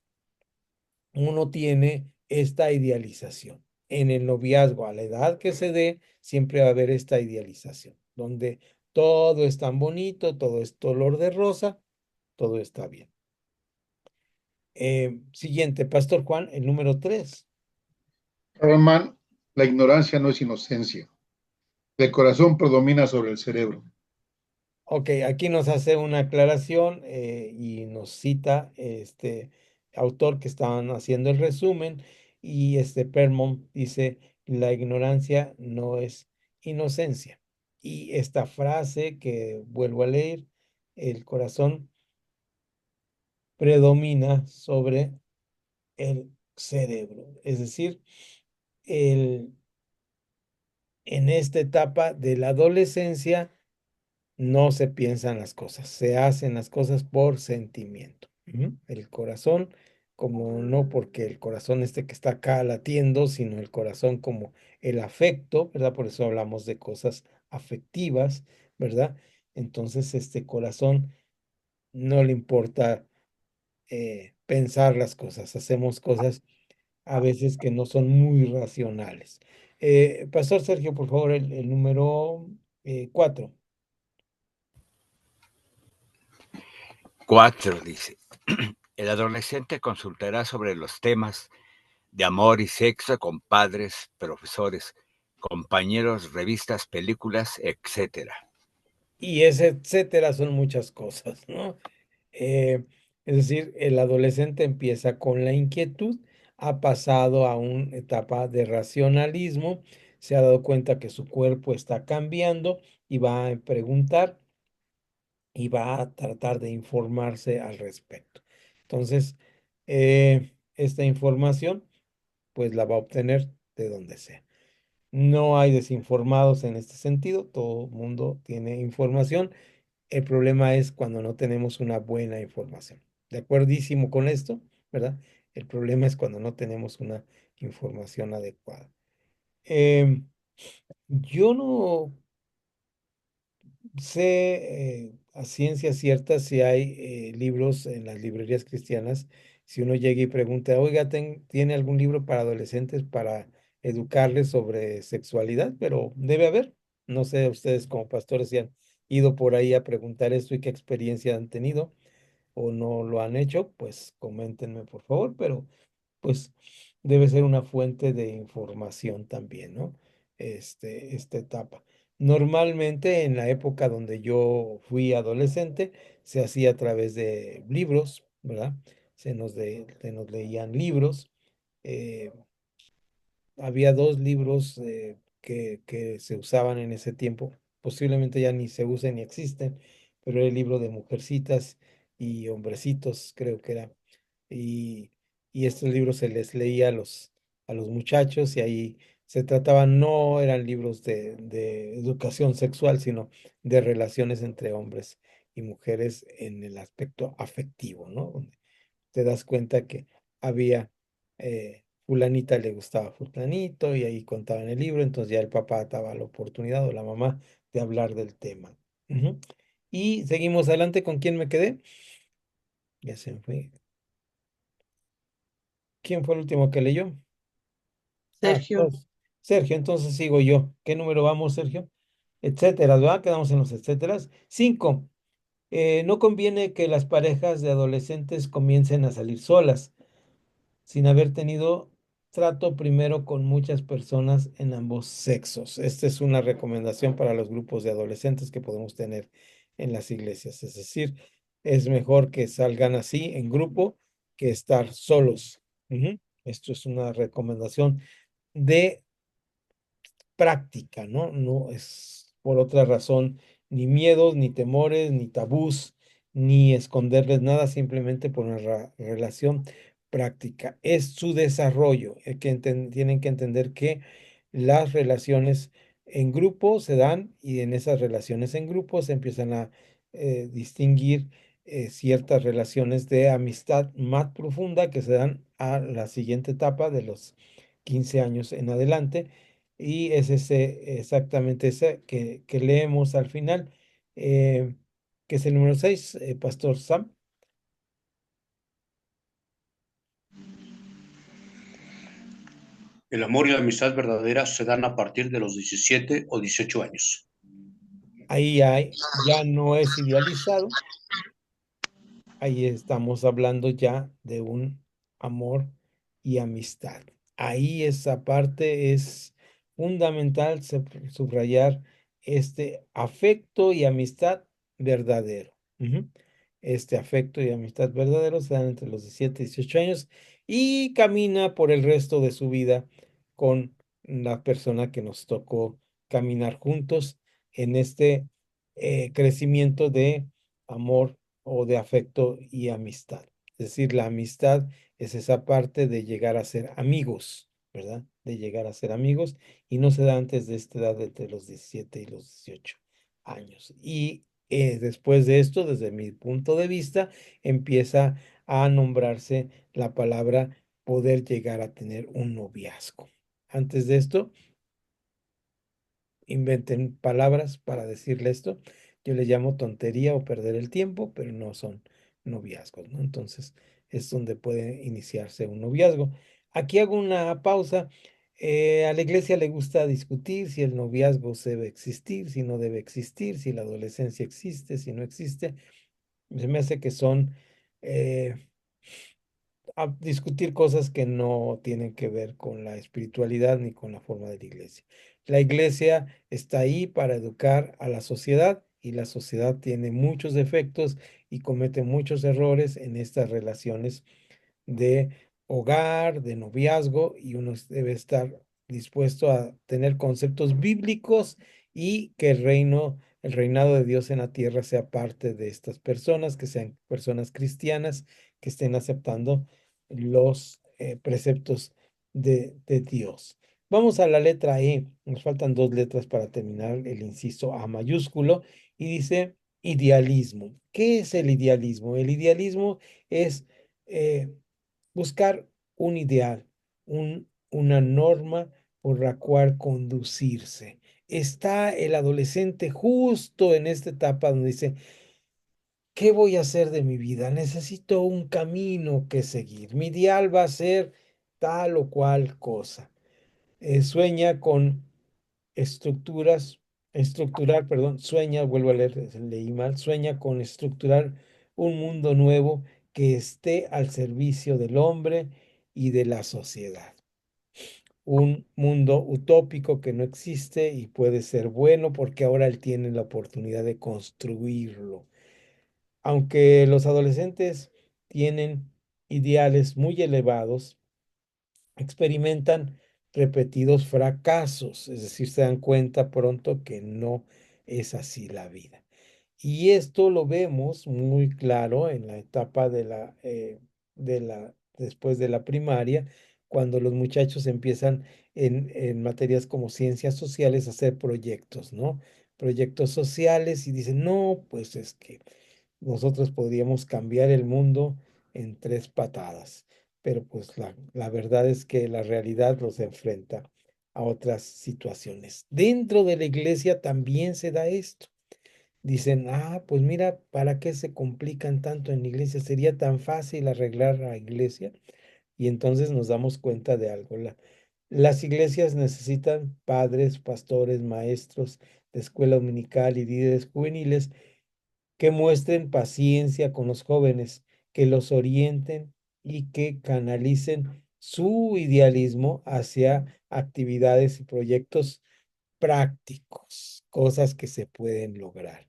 uno tiene esta idealización. En el noviazgo, a la edad que se dé, siempre va a haber esta idealización, donde todo es tan bonito, todo es color de rosa, todo está bien. Siguiente, Pastor Juan, el número 3. Román, la ignorancia no es inocencia. El corazón predomina sobre el cerebro. Ok, aquí nos hace una aclaración y nos cita este autor que estaban haciendo el resumen y este Permon dice, la ignorancia no es inocencia. Y esta frase que vuelvo a leer, el corazón predomina sobre el cerebro. Es decir, el, en esta etapa de la adolescencia, no se piensan las cosas, se hacen las cosas por sentimiento. Ujú. El corazón, como no porque el corazón este que está acá latiendo, sino el corazón como el afecto, ¿verdad? Por eso hablamos de cosas afectivas, ¿verdad? Entonces, este corazón no le importa pensar las cosas, hacemos cosas a veces que no son muy racionales. Pastor Sergio, por favor, el número 4. 4 dice, el adolescente consultará sobre los temas de amor y sexo con padres, profesores, compañeros, revistas, películas, etcétera. Y ese etcétera son muchas cosas, ¿no? Es decir, el adolescente empieza con la inquietud, ha pasado a una etapa de racionalismo, se ha dado cuenta que su cuerpo está cambiando y va a preguntar y va a tratar de informarse al respecto. Entonces, esta información, pues la va a obtener de donde sea. No hay desinformados en este sentido, todo el mundo tiene información. El problema es cuando no tenemos una buena información. De acuerdísimo con esto, ¿verdad? El problema es cuando no tenemos una información adecuada. Em, yo no sé a ciencia cierta si hay libros en las librerías cristianas. Si uno llega y pregunta, oiga, ¿tiene algún libro para adolescentes para educarles sobre sexualidad? Pero debe haber. No sé ustedes como pastores si han ido por ahí a preguntar esto y qué experiencia han tenido o no lo han hecho, pues coméntenme por favor, pero pues debe ser una fuente de información también, ¿no? Esta etapa. Normalmente en la época donde yo fui adolescente se hacía a través de libros, ¿verdad? Se nos leían libros. eh, Había dos libros que se usaban en ese tiempo, posiblemente ya ni se usen ni existen, pero era el libro de Mujercitas y Hombrecitos, creo que era. Y, y estos libros se les leía a los muchachos y ahí se trataba, no eran libros de educación sexual, sino de relaciones entre hombres y mujeres en el aspecto afectivo, ¿no? Donde te das cuenta que había, fulanita le gustaba fulanito y ahí contaban el libro, entonces ya el papá daba la oportunidad o la mamá de hablar del tema. Ujú. Y seguimos adelante, ¿con quién me quedé? Ya se me fue. ¿Quién fue el último que leyó? Ah, Sergio. Sergio, entonces sigo yo. ¿Qué número vamos, Sergio? Etcétera, ¿verdad? Quedamos en los etcéteras. 5. No conviene que las parejas de adolescentes comiencen a salir solas, sin haber tenido trato primero con muchas personas en ambos sexos. Esta es una recomendación para los grupos de adolescentes que podemos tener en las iglesias. Es decir, es mejor que salgan así en grupo que estar solos. Ujú. Esto es una recomendación de práctica, ¿no? No es por otra razón, ni miedos, ni temores, ni tabús, ni esconderles nada, simplemente por una relación práctica. Es su desarrollo, que tienen que entender que las relaciones en grupo se dan y en esas relaciones en grupo se empiezan a distinguir ciertas relaciones de amistad más profunda que se dan a la siguiente etapa de los 15 años en adelante y es ese, exactamente ese que leemos al final, que es el número 6, Pastor Sam. El amor y la amistad verdadera se dan a partir de los 17 o 18 años. Ahí ya no es idealizado, ahí estamos hablando ya de un amor y amistad. Ahí esa parte es fundamental subrayar este afecto y amistad verdadero. Ujú. Este afecto y amistad verdadero se dan entre los 17 y 18 años y camina por el resto de su vida con la persona que nos tocó caminar juntos en este crecimiento de amor o de afecto y amistad. Es decir, la amistad es esa parte de llegar a ser amigos, ¿verdad? De llegar a ser amigos y no se da antes de esta edad entre los 17 y los 18 años. Y después de esto, desde mi punto de vista, empieza a nombrarse la palabra poder llegar a tener un noviazgo. Antes de esto, inventen palabras para decirle esto. Yo le llamo tontería o perder el tiempo, pero no son noviazgos, ¿no? Entonces es donde puede iniciarse un noviazgo. Aquí hago una pausa. A la iglesia le gusta discutir si el noviazgo debe existir, si no debe existir, si la adolescencia existe, si no existe. Se me hace que son eh, a discutir cosas que no tienen que ver con la espiritualidad ni con la forma de la iglesia. La iglesia está ahí para educar a la sociedad y la sociedad tiene muchos defectos y comete muchos errores en estas relaciones de hogar, de noviazgo, y uno debe estar dispuesto a tener conceptos bíblicos y que el reinado de Dios en la tierra sea parte de estas personas, que sean personas cristianas, que estén aceptando los preceptos de Dios. Vamos a la letra E. Nos faltan dos letras para terminar el inciso A mayúsculo y dice idealismo. ¿Qué es el idealismo? El idealismo es buscar un ideal, una norma por la cual conducirse. Está el adolescente justo en esta etapa donde dice, ¿qué voy a hacer de mi vida? Necesito un camino que seguir. Mi ideal va a ser tal o cual cosa. Sueña con sueña, vuelvo a leer, leí mal, sueña con estructurar un mundo nuevo que esté al servicio del hombre y de la sociedad. Un mundo utópico que no existe y puede ser bueno porque ahora él tiene la oportunidad de construirlo. Aunque los adolescentes tienen ideales muy elevados, experimentan repetidos fracasos, es decir, se dan cuenta pronto que no es así la vida. Y esto lo vemos muy claro en la etapa después de la primaria, cuando los muchachos empiezan en materias como ciencias sociales a hacer proyectos, ¿no? Proyectos sociales y dicen, no, pues es que nosotros podríamos cambiar el mundo en 3 patadas, pero pues la verdad es que la realidad los enfrenta a otras situaciones. Dentro de la iglesia también se da esto. Dicen, ah, pues mira, ¿para qué se complican tanto en la iglesia? Sería tan fácil arreglar la iglesia. Y entonces nos damos cuenta de algo. Las iglesias necesitan padres, pastores, maestros de escuela dominical y líderes juveniles que muestren paciencia con los jóvenes, que los orienten y que canalicen su idealismo hacia actividades y proyectos prácticos, cosas que se pueden lograr.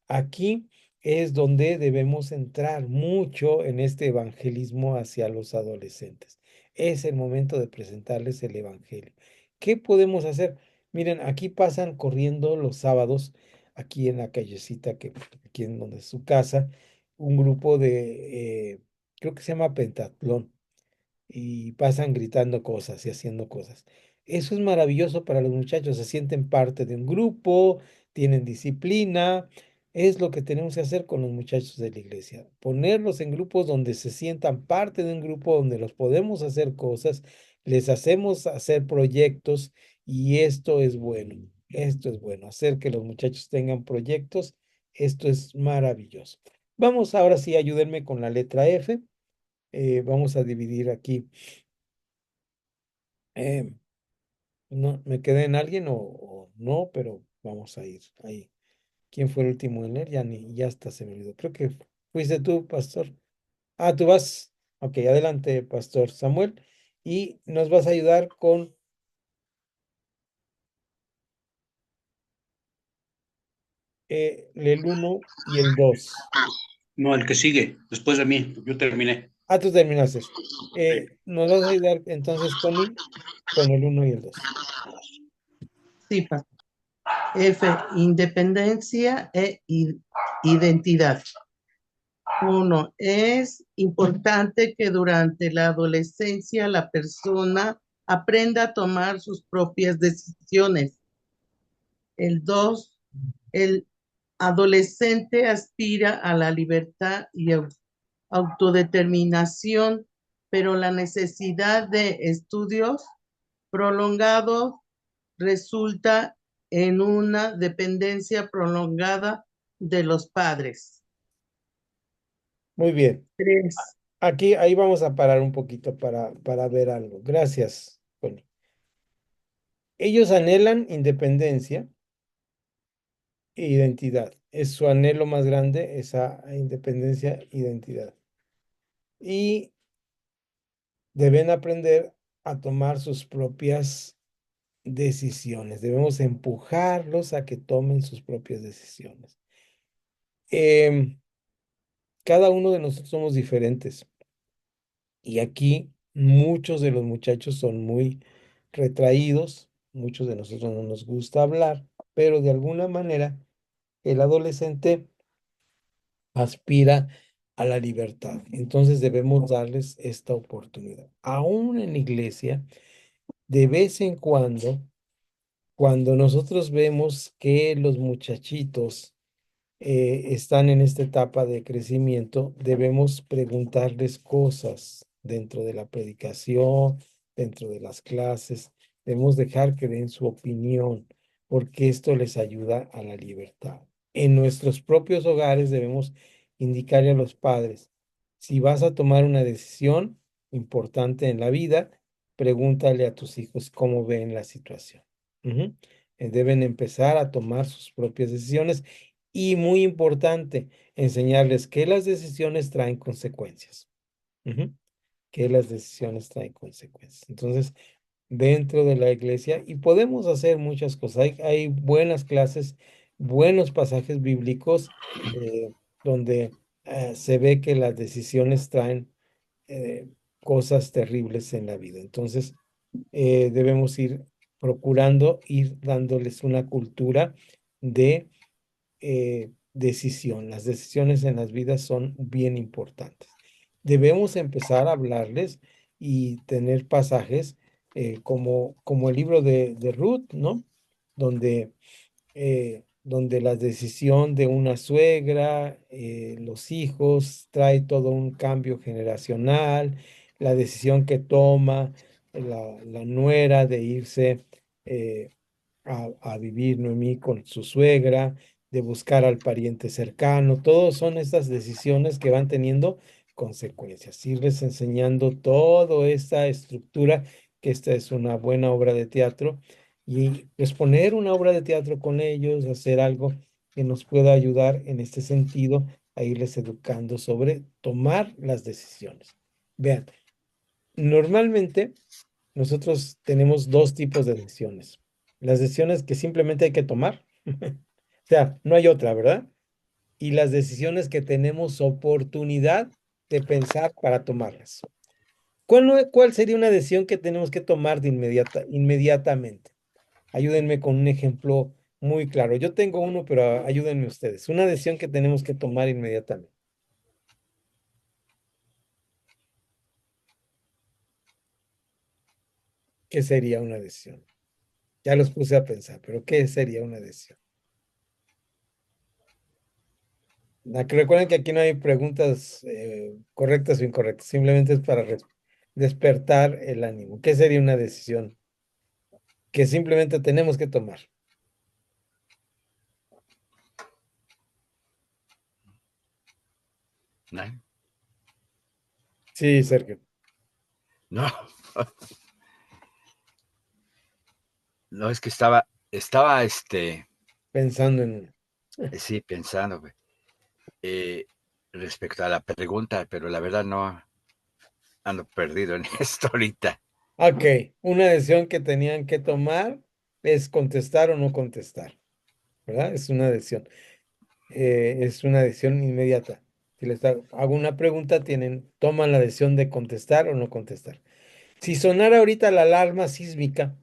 Aquí es donde debemos entrar mucho en este evangelismo hacia los adolescentes. Es el momento de presentarles el evangelio. ¿Qué podemos hacer? Miren, aquí pasan corriendo los sábados, aquí en la callecita, que aquí en donde es su casa, un grupo creo que se llama Pentatlón y pasan gritando cosas y haciendo cosas. Eso es maravilloso para los muchachos, se sienten parte de un grupo, tienen disciplina. Es lo que tenemos que hacer con los muchachos de la iglesia, ponerlos en grupos donde se sientan parte de un grupo donde los podemos hacer cosas, les hacemos hacer proyectos y esto es bueno, hacer que los muchachos tengan proyectos, esto es maravilloso. Vamos ahora sí, ayúdenme con la letra F. Vamos a dividir aquí. Eh, no, ¿me quedé en alguien o no? Pero vamos a ir ahí. ¿Quién fue el último en leer? Ya hasta se me olvidó. Creo que fuiste tú, pastor. Ah, tú vas. Ok, adelante, pastor Samuel. Y nos vas a ayudar con el 1 y el 2. No, el que sigue, después de mí, yo terminé. Ah, tú terminaste. Nos vas a ayudar entonces, Connie, con el 1 y el 2. Sí, F, independencia e identidad. 1. Es importante que durante la adolescencia la persona aprenda a tomar sus propias decisiones. El 2. El adolescente aspira a la libertad y autodeterminación, pero la necesidad de estudios prolongados resulta en una dependencia prolongada de los padres. Muy bien. 3. Ahí vamos a parar un poquito para ver algo. Gracias, Connie. Ellos anhelan independencia e identidad. Es su anhelo más grande, esa independencia e identidad. Y deben aprender a tomar sus propias decisiones. Debemos empujarlos a que tomen sus propias decisiones. Cada uno de nosotros somos diferentes. Y aquí muchos de los muchachos son muy retraídos, muchos de nosotros no nos gusta hablar, pero de alguna manera el adolescente aspira a la libertad. Entonces debemos darles esta oportunidad. Aún en la iglesia, de vez en cuando nosotros vemos que los muchachitos están en esta etapa de crecimiento, debemos preguntarles cosas dentro de la predicación, dentro de las clases. Debemos dejar que den su opinión, porque esto les ayuda a la libertad. En nuestros propios hogares debemos indicarle a los padres, si vas a tomar una decisión importante en la vida, pregúntale a tus hijos cómo ven la situación. Ujú. Deben empezar a tomar sus propias decisiones y muy importante, enseñarles que las decisiones traen consecuencias. Ujú. Que las decisiones traen consecuencias. Entonces, dentro de la iglesia, y podemos hacer muchas cosas. Hay buenas clases, buenos pasajes bíblicos donde se ve que las decisiones traen cosas terribles en la vida. Entonces, debemos ir procurando ir dándoles una cultura de decisión. Las decisiones en las vidas son bien importantes. Debemos empezar a hablarles y tener pasajes como el libro de Ruth, ¿no? Donde donde la decisión de una suegra, los hijos, trae todo un cambio generacional, la decisión que toma la nuera de irse eh, a vivir Noemí con su suegra, de buscar al pariente cercano, todos son estas decisiones que van teniendo consecuencias. Irles enseñando toda esta estructura, que esta es una buena obra de teatro y exponer una obra de teatro con ellos, hacer algo que nos pueda ayudar en este sentido a irles educando sobre tomar las decisiones. Vean, normalmente nosotros tenemos dos tipos de decisiones. Las decisiones que simplemente hay que tomar, o sea, no hay otra, ¿verdad? Y las decisiones que tenemos oportunidad de pensar para tomarlas. ¿Cuál sería una decisión que tenemos que tomar de inmediatamente? Ayúdenme con un ejemplo muy claro. Yo tengo uno, pero ayúdenme ustedes. Una decisión que tenemos que tomar inmediatamente. ¿Qué sería una decisión? Ya los puse a pensar, pero ¿qué sería una decisión? Recuerden que aquí no hay preguntas correctas o incorrectas, simplemente es para despertar el ánimo. ¿Qué sería una decisión que simplemente tenemos que tomar? ¿No? Sí, Sergio, No, no, es que estaba, pensando en... sí, pensando, güey, eh, respecto a la pregunta, pero la verdad no ando perdido en esto ahorita. Ok, una decisión que tenían que tomar es contestar o no contestar, ¿verdad? Es una decisión inmediata. Si les hago una pregunta, toman la decisión de contestar o no contestar. Si sonara ahorita la alarma sísmica,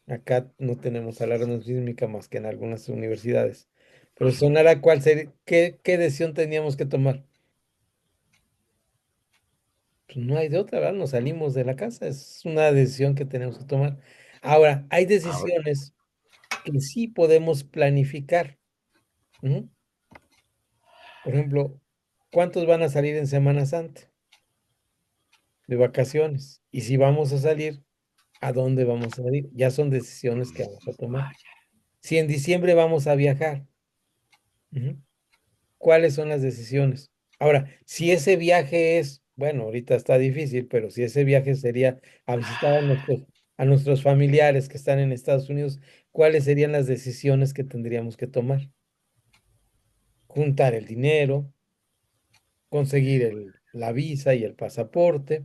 acá no tenemos alarma sísmica más que en algunas universidades, pero si sonara, ¿cuál sería, qué decisión teníamos que tomar? Pues no hay de otra, ¿verdad? Nos salimos de la casa, es una decisión que tenemos que tomar. Ahora, hay Ahora, decisiones que sí podemos planificar. ¿Mm? Por ejemplo, ¿cuántos van a salir en Semana Santa de vacaciones? Y si vamos a salir, ¿a dónde vamos a salir? Ya son decisiones que vamos a tomar. Si en diciembre vamos a viajar, ujú, ¿cuáles son las decisiones? Ahora, si ese viaje es, bueno, ahorita está difícil, pero si ese viaje sería a visitar a nuestros familiares que están en Estados Unidos, ¿cuáles serían las decisiones que tendríamos que tomar? Juntar el dinero, conseguir la visa y el pasaporte.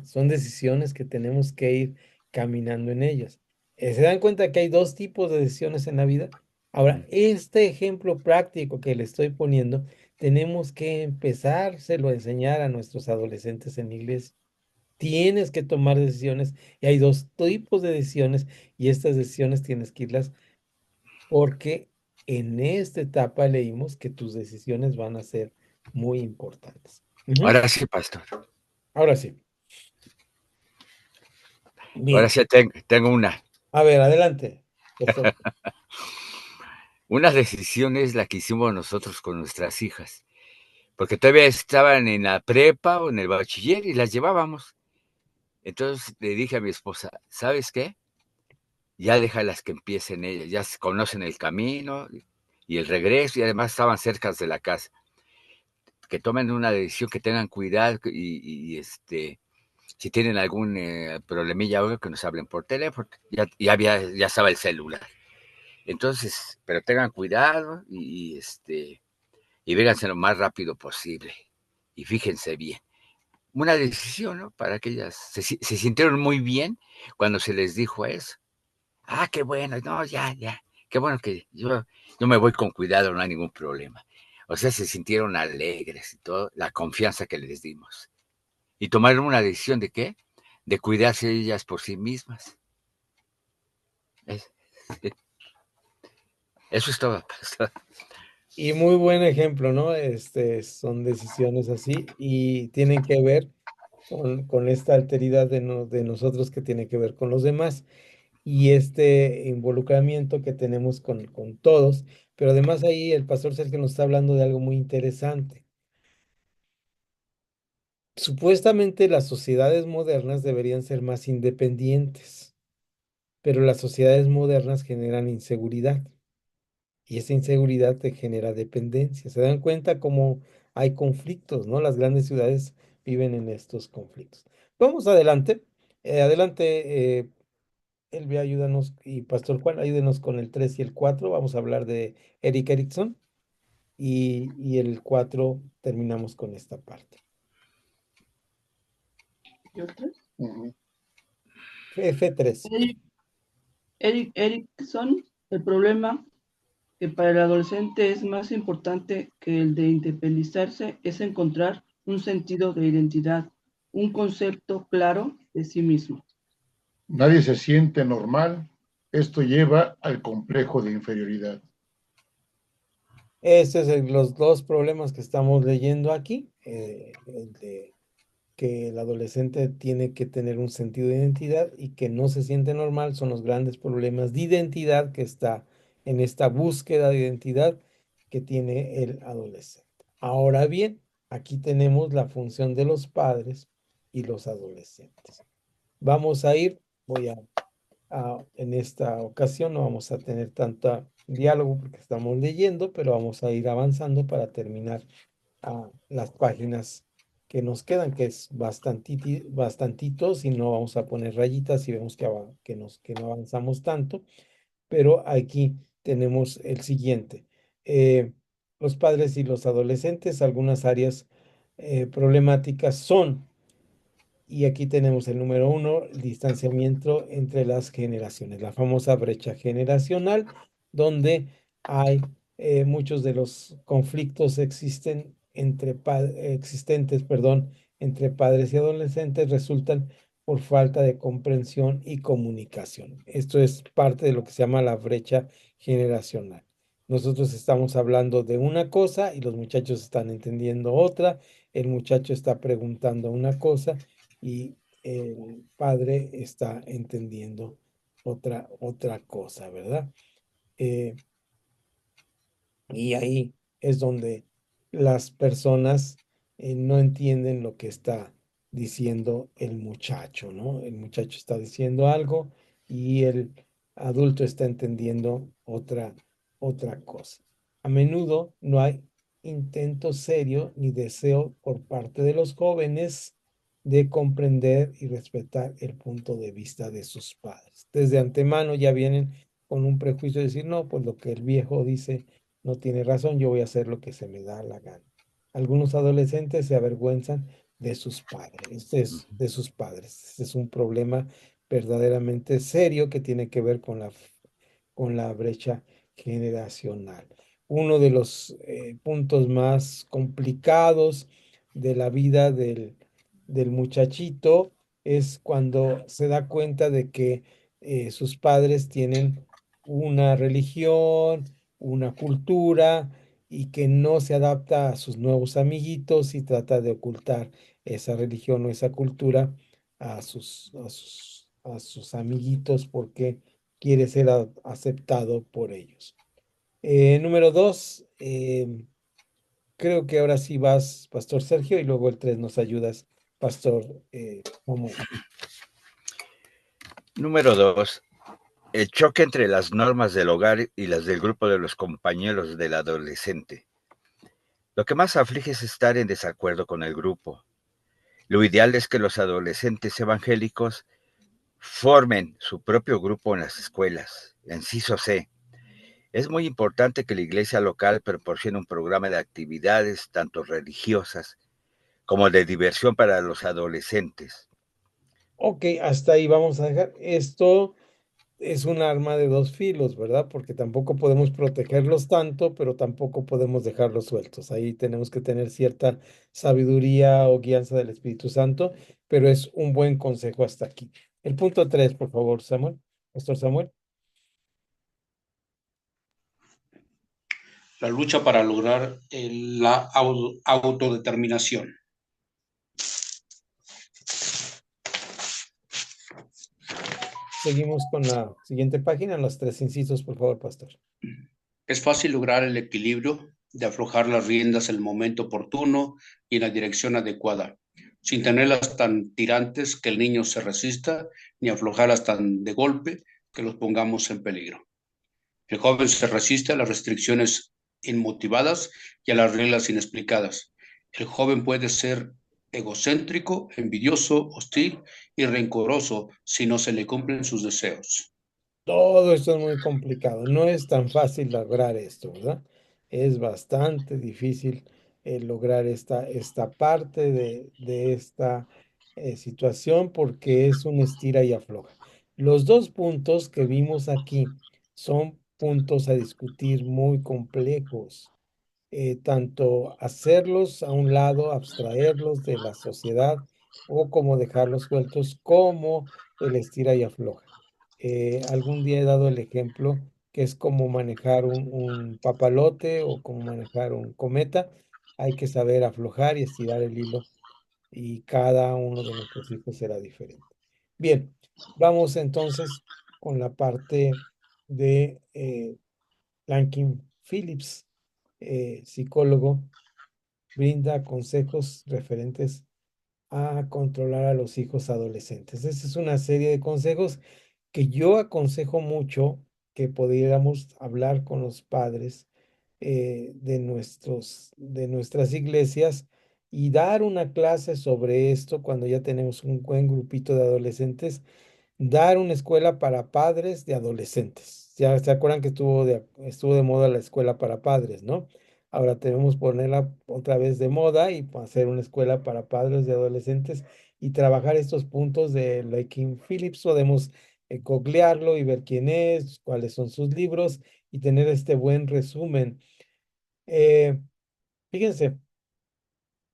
Son decisiones que tenemos que ir caminando en ellas. ¿Se dan cuenta que hay dos tipos de decisiones en la vida? Ahora, este ejemplo práctico que le estoy poniendo, tenemos que empezárselo a enseñar a nuestros adolescentes en la iglesia. Tienes que tomar decisiones y hay dos tipos de decisiones y estas decisiones tienes que irlas porque en esta etapa leímos que tus decisiones van a ser muy importantes. Ujú. ahora sí, pastor. Ahora sí, Ahora bien. sí tengo una. A ver, adelante. Perfecto. Una decisión es la que hicimos nosotros con nuestras hijas, porque todavía estaban en la prepa o en el bachiller y las llevábamos. Entonces le dije a mi esposa, ¿sabes qué? Ya déjalas que empiecen ellas, ya conocen el camino y el regreso y además estaban cerca de la casa. Que tomen una decisión, que tengan cuidado si tienen algún problemilla o algo, que nos hablen por teléfono. Ya estaba el celular. Entonces, pero tengan cuidado y vénganse lo más rápido posible. Y fíjense bien. Una decisión, ¿no? Para que ellas se sintieron muy bien cuando se les dijo eso. Ah, qué bueno, no, ya. Qué bueno que yo me voy con cuidado, no hay ningún problema. O sea, se sintieron alegres y todo, la confianza que les dimos. Y tomaron una decisión de qué? De cuidarse ellas por sí mismas. Es- Eso es todo, pastor. Y muy buen ejemplo, ¿no? Son decisiones así y tienen que ver con esta alteridad de nosotros que tiene que ver con los demás y este involucramiento que tenemos con todos. Pero además ahí el pastor Sergio nos está hablando de algo muy interesante. Supuestamente las sociedades modernas deberían ser más independientes, pero las sociedades modernas generan inseguridad y esa inseguridad te genera dependencia. ¿Se dan cuenta cómo hay conflictos, ¿no? Las grandes ciudades viven en estos conflictos. Vamos adelante. Adelante, Elvia, ayúdanos y Pastor Juan, ayúdenos con el 3 y el 4. Vamos a hablar de Eric Erickson y el 4 terminamos con esta parte. ¿Y otras? Ujú. F3. Erickson, el problema que para el adolescente es más importante que el de independizarse es encontrar un sentido de identidad, un concepto claro de sí mismo. Nadie se siente normal. Esto lleva al complejo de inferioridad. Estos son los dos problemas que estamos leyendo aquí. El de que el adolescente tiene que tener un sentido de identidad y que no se siente normal son los grandes problemas de identidad que está en esta búsqueda de identidad que tiene el adolescente. Ahora bien, aquí tenemos la función de los padres y los adolescentes. Vamos a ir, en esta ocasión no vamos a tener tanta diálogo porque estamos leyendo, pero vamos a ir avanzando para terminar las páginas que nos quedan, que es bastantitos, y no vamos a poner rayitas y vemos que no avanzamos tanto, pero aquí tenemos el siguiente. Los padres y los adolescentes, algunas áreas problemáticas son y aquí tenemos el número 1, el distanciamiento entre las generaciones, la famosa brecha generacional, donde hay muchos de los conflictos existentes, perdón, entre padres y adolescentes resultan por falta de comprensión y comunicación. Esto es parte de lo que se llama la brecha generacional. Nosotros estamos hablando de una cosa y los muchachos están entendiendo otra, el muchacho está preguntando una cosa y el padre está entendiendo otra cosa, ¿verdad? Eh, y ahí es donde las personas no entienden lo que está diciendo el muchacho, ¿no? El muchacho está diciendo algo y el adulto está entendiendo otra cosa. A menudo no hay intento serio ni deseo por parte de los jóvenes de comprender y respetar el punto de vista de sus padres. Desde antemano ya vienen con un prejuicio de decir, no, pues lo que el viejo dice no tiene razón, yo voy a hacer lo que se me da la gana. Algunos adolescentes se avergüenzan de sus padres, de sus padres. Este es un problema verdaderamente serio que tiene que ver con la brecha generacional. Uno de los puntos más complicados de la vida del muchachito es cuando se da cuenta de que sus padres tienen una religión, una cultura y que no se adapta a sus nuevos amiguitos y trata de ocultar esa religión o esa cultura a sus amiguitos porque quiere ser aceptado por ellos. Número 2, creo que ahora sí vas, Pastor Sergio, y luego el 3 nos ayudas, Pastor Momo. Número 2. El choque entre las normas del hogar y las del grupo de los compañeros del adolescente. Lo que más aflige es estar en desacuerdo con el grupo. Lo ideal es que los adolescentes evangélicos formen su propio grupo en las escuelas. Inciso C. Es muy importante que la iglesia local proporcione un programa de actividades tanto religiosas como de diversión para los adolescentes. Ok, hasta ahí vamos a dejar. Esto es un arma de dos filos, ¿verdad? Porque tampoco podemos protegerlos tanto, pero tampoco podemos dejarlos sueltos. Ahí tenemos que tener cierta sabiduría o guianza del Espíritu Santo, pero es un buen consejo hasta aquí. El punto 3, por favor, Samuel. Pastor Samuel. La lucha para lograr la autodeterminación. Seguimos con la siguiente página, los tres incisos, por favor, pastor. Es fácil lograr el equilibrio de aflojar las riendas en el momento oportuno y en la dirección adecuada, sin tenerlas tan tirantes que el niño se resista, ni aflojarlas tan de golpe que los pongamos en peligro. El joven se resiste a las restricciones inmotivadas y a las reglas inexplicadas. El joven puede ser egocéntrico, envidioso, hostil y rencoroso si no se le cumplen sus deseos. Todo esto es muy complicado. No es tan fácil lograr esto, ¿verdad? Es bastante difícil lograr esta parte de esta situación porque es un estira y afloja. Los dos puntos que vimos aquí son puntos a discutir muy complejos, tanto hacerlos a un lado, abstraerlos de la sociedad o como dejarlos sueltos, como el estira y afloja. Algún día he dado el ejemplo que es como manejar un papalote o como manejar un cometa. Hay que saber aflojar y estirar el hilo y cada uno de nuestros hijos será diferente. Bien, vamos entonces con la parte de Lankin Phillips, psicólogo, brinda consejos referentes a controlar a los hijos adolescentes. Esta es una serie de consejos que yo aconsejo mucho que pudiéramos hablar con los padres de nuestras iglesias y dar una clase sobre esto cuando ya tenemos un buen grupito de adolescentes, dar una escuela para padres de adolescentes. Ya se acuerdan que estuvo de moda la escuela para padres, ¿no? Ahora debemos ponerla otra vez de moda y hacer una escuela para padres de adolescentes y trabajar estos puntos de Lakin Phillips. Podemos googlearlo y ver quién es, cuáles son sus libros y tener este buen resumen. Eh, Fíjense,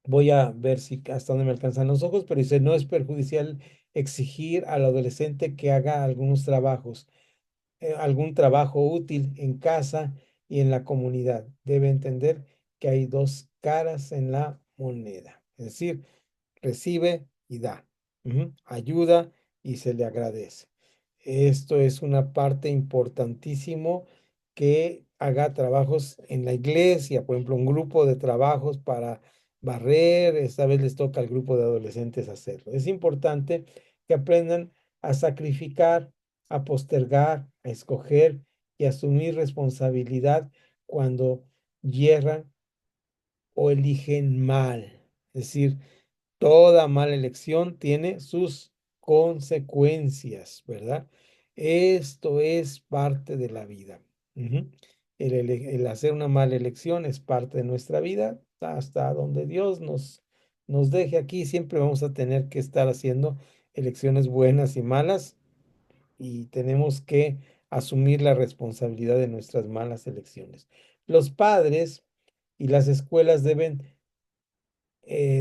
voy a ver si hasta dónde me alcanzan los ojos, pero dice, no es perjudicial exigir al adolescente que haga algunos trabajos, algún trabajo útil en casa y en la comunidad. Debe entender que hay dos caras en la moneda, es decir, recibe y da, ayuda y se le agradece. Esto es una parte importantísimo que haga trabajos en la iglesia, por ejemplo, un grupo de trabajos para barrer, esta vez les toca al grupo de adolescentes hacerlo. Es importante que aprendan a sacrificar, a postergar, a escoger y asumir responsabilidad cuando hierran o eligen mal. Es decir, toda mala elección tiene sus consecuencias, ¿verdad? Esto es parte de la vida. Ujú. El hacer una mala elección es parte de nuestra vida. Hasta donde Dios nos deje aquí, siempre vamos a tener que estar haciendo elecciones buenas y malas y tenemos que asumir la responsabilidad de nuestras malas elecciones. Los padres y las escuelas deben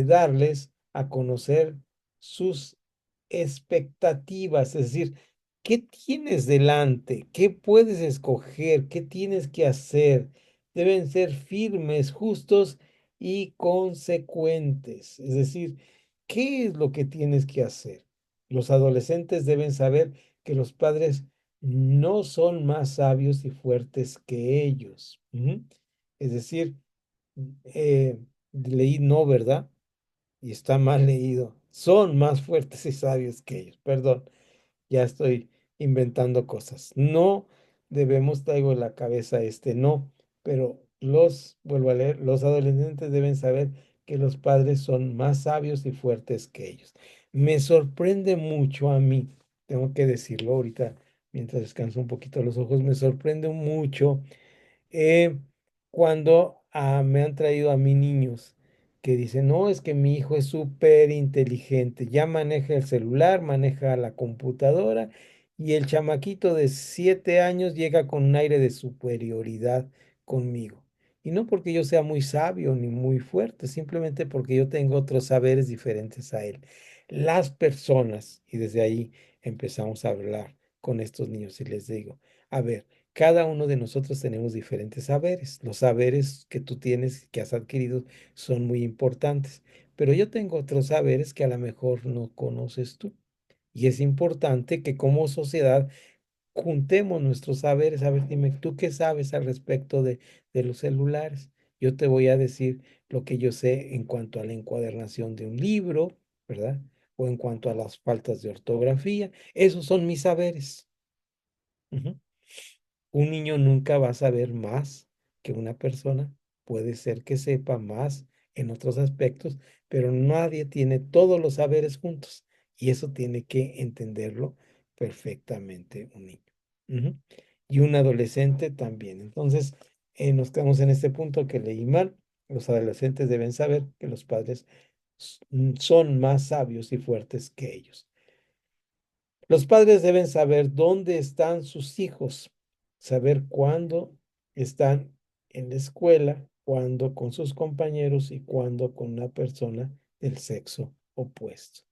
darles a conocer sus expectativas, es decir, ¿qué tienes delante? ¿Qué puedes escoger? ¿Qué tienes que hacer? Deben ser firmes, justos y consecuentes, es decir, ¿qué es lo que tienes que hacer? Los adolescentes deben saber que los padres no son más sabios y fuertes que ellos. Es decir, leí no, ¿verdad? Y está mal leído. Son más fuertes y sabios que ellos. Perdón, ya estoy inventando cosas. No debemos, traigo en la cabeza este no, pero vuelvo a leer, los adolescentes deben saber que los padres son más sabios y fuertes que ellos. Me sorprende mucho a mí, tengo que decirlo ahorita, mientras descanso un poquito los ojos, me sorprende mucho eh, cuando me han traído a mí niños que dicen, no, es que mi hijo es súper inteligente, ya maneja el celular, maneja la computadora y el chamaquito de 7 años llega con un aire de superioridad conmigo. Y no porque yo sea muy sabio ni muy fuerte, simplemente porque yo tengo otros saberes diferentes a él. Las personas, y desde ahí empezamos a hablar con estos niños y les digo, a ver, cada uno de nosotros tenemos diferentes saberes. Los saberes que tú tienes, que has adquirido, son muy importantes. Pero yo tengo otros saberes que a lo mejor no conoces tú. Y es importante que como sociedad juntemos nuestros saberes. A ver, dime, ¿tú qué sabes al respecto de los celulares? Yo te voy a decir lo que yo sé en cuanto a la encuadernación de un libro, ¿verdad? O en cuanto a las faltas de ortografía. Esos son mis saberes. Ujú. Un niño nunca va a saber más que una persona. Puede ser que sepa más en otros aspectos, pero nadie tiene todos los saberes juntos. Y eso tiene que entenderlo perfectamente un niño. Ujú. Y un adolescente también. Entonces, nos quedamos en este punto que leí mal. Los adolescentes deben saber que los padres son más sabios y fuertes que ellos. Los padres deben saber dónde están sus hijos, saber cuándo están en la escuela, cuándo con sus compañeros y cuándo con una persona del sexo opuesto.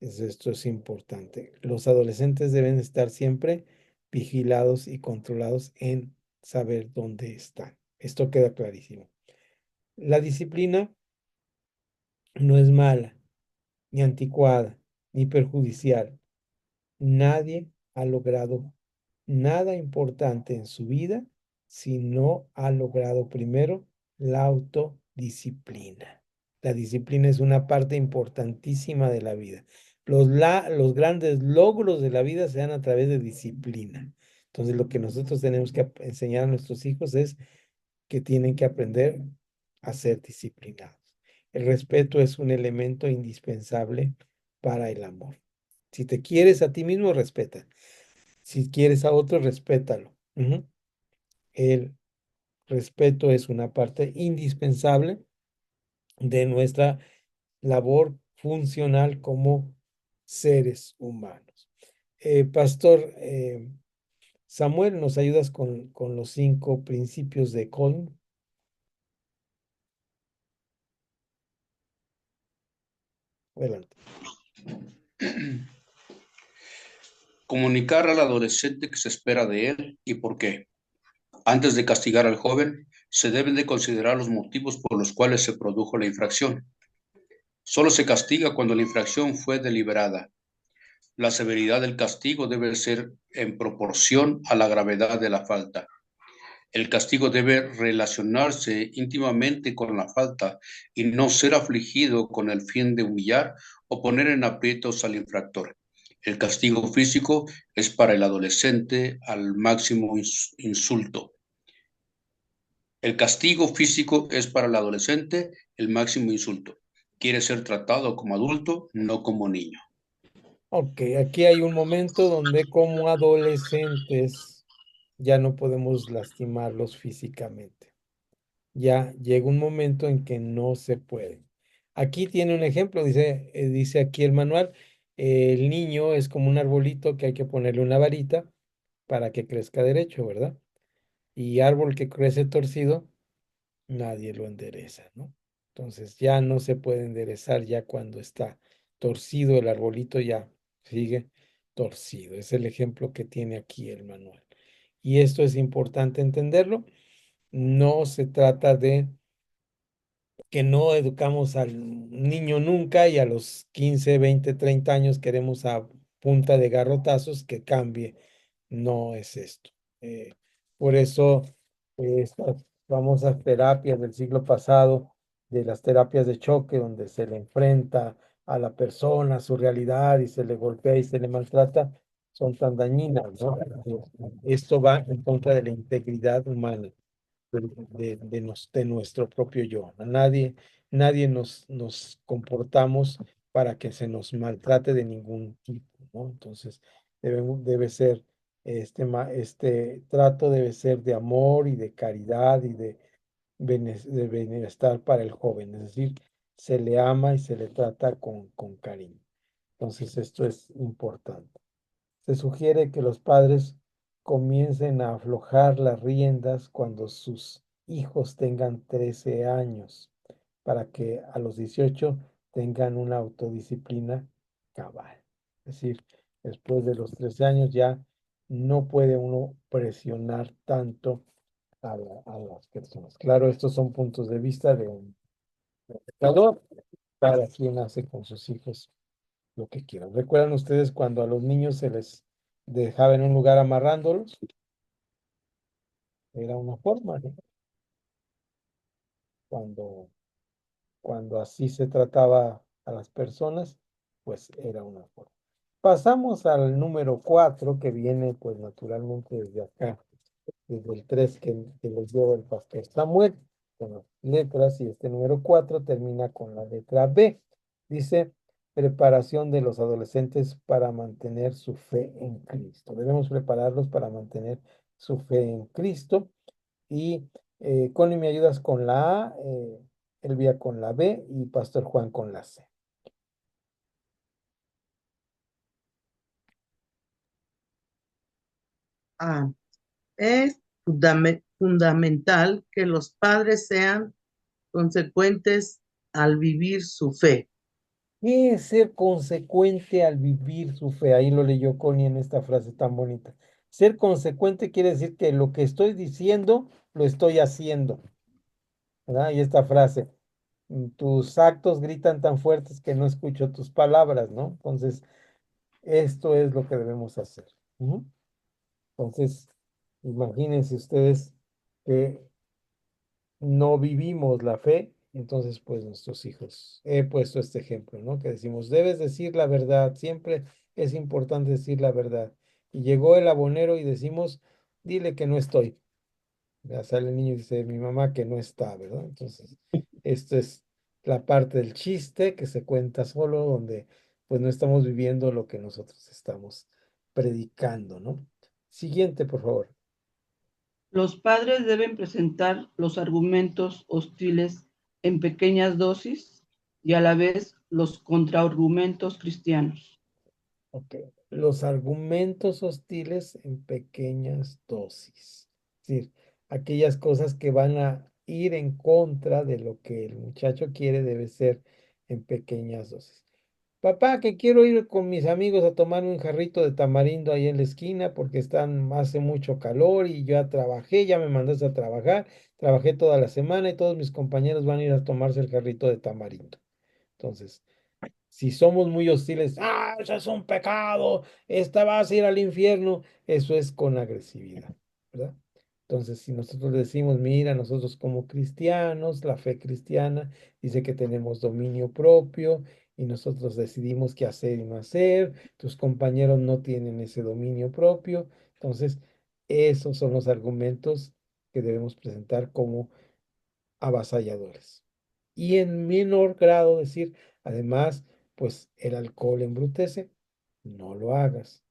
Esto es importante. Los adolescentes deben estar siempre vigilados y controlados en saber dónde están. Esto queda clarísimo. La disciplina no es mala, ni anticuada, ni perjudicial. Nadie ha logrado nada importante en su vida si no ha logrado primero la autodisciplina. La disciplina es una parte importantísima de la vida. Los grandes logros de la vida se dan a través de disciplina. Entonces, lo que nosotros tenemos que enseñar a nuestros hijos es que tienen que aprender a ser disciplinados. El respeto es un elemento indispensable para el amor. Si te quieres a ti mismo, respeta. Si quieres a otro, respétalo. Ujú. El respeto es una parte indispensable de nuestra labor funcional como seres humanos. Pastor Samuel, ¿nos ayudas con los 5 principios de Colm? Adelante. Comunicar al adolescente qué se espera de él y por qué. Antes de castigar al joven, se deben de considerar los motivos por los cuales se produjo la infracción. Solo se castiga cuando la infracción fue deliberada. La severidad del castigo debe ser en proporción a la gravedad de la falta. El castigo debe relacionarse íntimamente con la falta y no ser afligido con el fin de humillar o poner en aprietos al infractor. El castigo físico es para el adolescente al máximo insulto. El castigo físico es para el adolescente el máximo insulto. Quiere ser tratado como adulto, no como niño. Ok, aquí hay un momento donde como adolescentes ya no podemos lastimarlos físicamente. Ya llega un momento en que no se puede. Aquí tiene un ejemplo, dice aquí el manual, el niño es como un arbolito que hay que ponerle una varita para que crezca derecho, ¿verdad? Y árbol que crece torcido, nadie lo endereza, ¿no? Entonces ya no se puede enderezar ya cuando está torcido el arbolito, ya sigue torcido. Es el ejemplo que tiene aquí el manual. Y esto es importante entenderlo. No se trata de que no educamos al niño nunca y a los 15, 20, 30 años queremos a punta de garrotazos que cambie. No es esto. Eh, por eso estas famosas terapias del siglo pasado, de las terapias de choque, donde se le enfrenta a la persona, a su realidad y se le golpea y se le maltrata, son tan dañinas, ¿no? Esto va en contra de la integridad humana de nuestro propio yo. Nadie nos comportamos para que se nos maltrate de ningún tipo, ¿no? Entonces, debe ser, este trato debe ser de amor y de caridad y de bienestar para el joven, es decir, se le ama y se le trata con cariño. Entonces, esto es importante. Se sugiere que los padres comiencen a aflojar las riendas cuando sus hijos tengan 13 años, para que a los 18 tengan una autodisciplina cabal. Es decir, después de los 13 años ya no puede uno presionar tanto a las personas. Claro, estos son puntos de vista de un educador, cada quien hace con sus hijos lo que quieran. ¿Recuerdan ustedes cuando a los niños se les dejaba en un lugar amarrándolos? Era una forma, ¿no? Cuando, cuando así se trataba a las personas, pues era una forma. Pasamos al número 4, que viene pues naturalmente desde acá, desde el 3 que les dio el pastor Samuel, con las letras, y este número 4 termina con la letra B. Dice, preparación de los adolescentes para mantener su fe en Cristo. Debemos prepararlos para mantener su fe en Cristo. Y Connie, me ayudas con la A, Elvia con la B y Pastor Juan con la C. Ah, es fundamental que los padres sean consecuentes al vivir su fe. ¿Qué es ser consecuente al vivir su fe? Ahí lo leyó Connie en esta frase tan bonita. Ser consecuente quiere decir que lo que estoy diciendo, lo estoy haciendo, ¿verdad? Y esta frase, tus actos gritan tan fuertes que no escucho tus palabras, ¿no? Entonces, esto es lo que debemos hacer. Ujú. Entonces, imagínense ustedes que no vivimos la fe, entonces pues nuestros hijos, he puesto este ejemplo, ¿no? Que decimos, debes decir la verdad, siempre es importante decir la verdad. Y llegó el abonero y decimos, dile que no estoy. Ya sale el niño y dice, mi mamá que no está, ¿verdad? Entonces, esto es la parte del chiste que se cuenta solo, donde pues no estamos viviendo lo que nosotros estamos predicando, ¿no? Siguiente, por favor. Los padres deben presentar los argumentos hostiles en pequeñas dosis y a la vez los contraargumentos cristianos. Ok. Los argumentos hostiles en pequeñas dosis. Es decir, aquellas cosas que van a ir en contra de lo que el muchacho quiere debe ser en pequeñas dosis. Papá, que quiero ir con mis amigos a tomar un jarrito de tamarindo ahí en la esquina porque hace mucho calor y yo ya trabajé, ya me mandaste a trabajar, trabajé toda la semana y todos mis compañeros van a ir a tomarse el jarrito de tamarindo. Entonces, si somos muy hostiles, eso es un pecado, esta vas a ir al infierno, eso es con agresividad, ¿verdad? Entonces, si nosotros decimos, mira, nosotros como cristianos, la fe cristiana dice que tenemos dominio propio y nosotros decidimos qué hacer y no hacer, tus compañeros no tienen ese dominio propio, entonces, esos son los argumentos que debemos presentar como avasalladores. Y en menor grado decir, además, pues el alcohol embrutece, no lo hagas.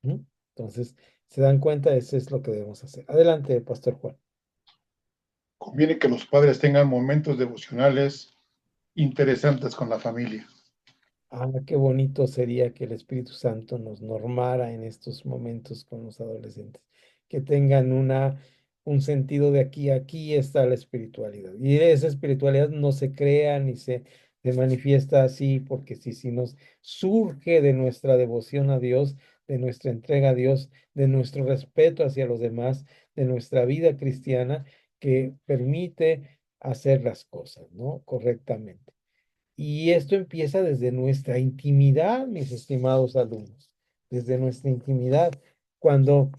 ¿Mm? Entonces, se dan cuenta, eso es lo que debemos hacer. Adelante, Pastor Juan. Conviene que los padres tengan momentos devocionales interesantes con la familia. Qué bonito sería que el Espíritu Santo nos normara en estos momentos con los adolescentes, que tengan un sentido de aquí está la espiritualidad. Y esa espiritualidad no se crea ni se manifiesta así, porque si nos surge de nuestra devoción a Dios, de nuestra entrega a Dios, de nuestro respeto hacia los demás, de nuestra vida cristiana, que permite hacer las cosas, ¿no? Correctamente. Y esto empieza desde nuestra intimidad, mis estimados alumnos, desde nuestra intimidad, cuando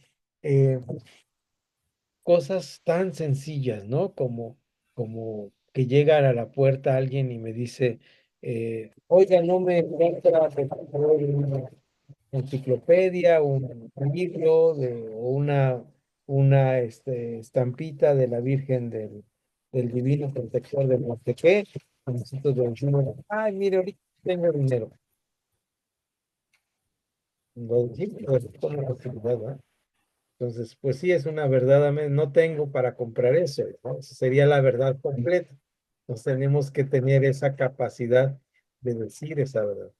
eh, cosas tan sencillas, ¿no? Como que llega a la puerta alguien y me dice, oiga, no me encuentra por favor, una enciclopedia, un libro o una estampita de la Virgen del Divino Protector de no sé qué. Y nosotros le decimos, ay, mire, ahorita tengo dinero. Lo decimos pues, con la facilidad, ¿verdad? Entonces, pues sí, es una verdad, amén, no tengo para comprar eso, ¿no? Esa sería la verdad completa. Entonces tenemos que tener esa capacidad de decir esa verdad.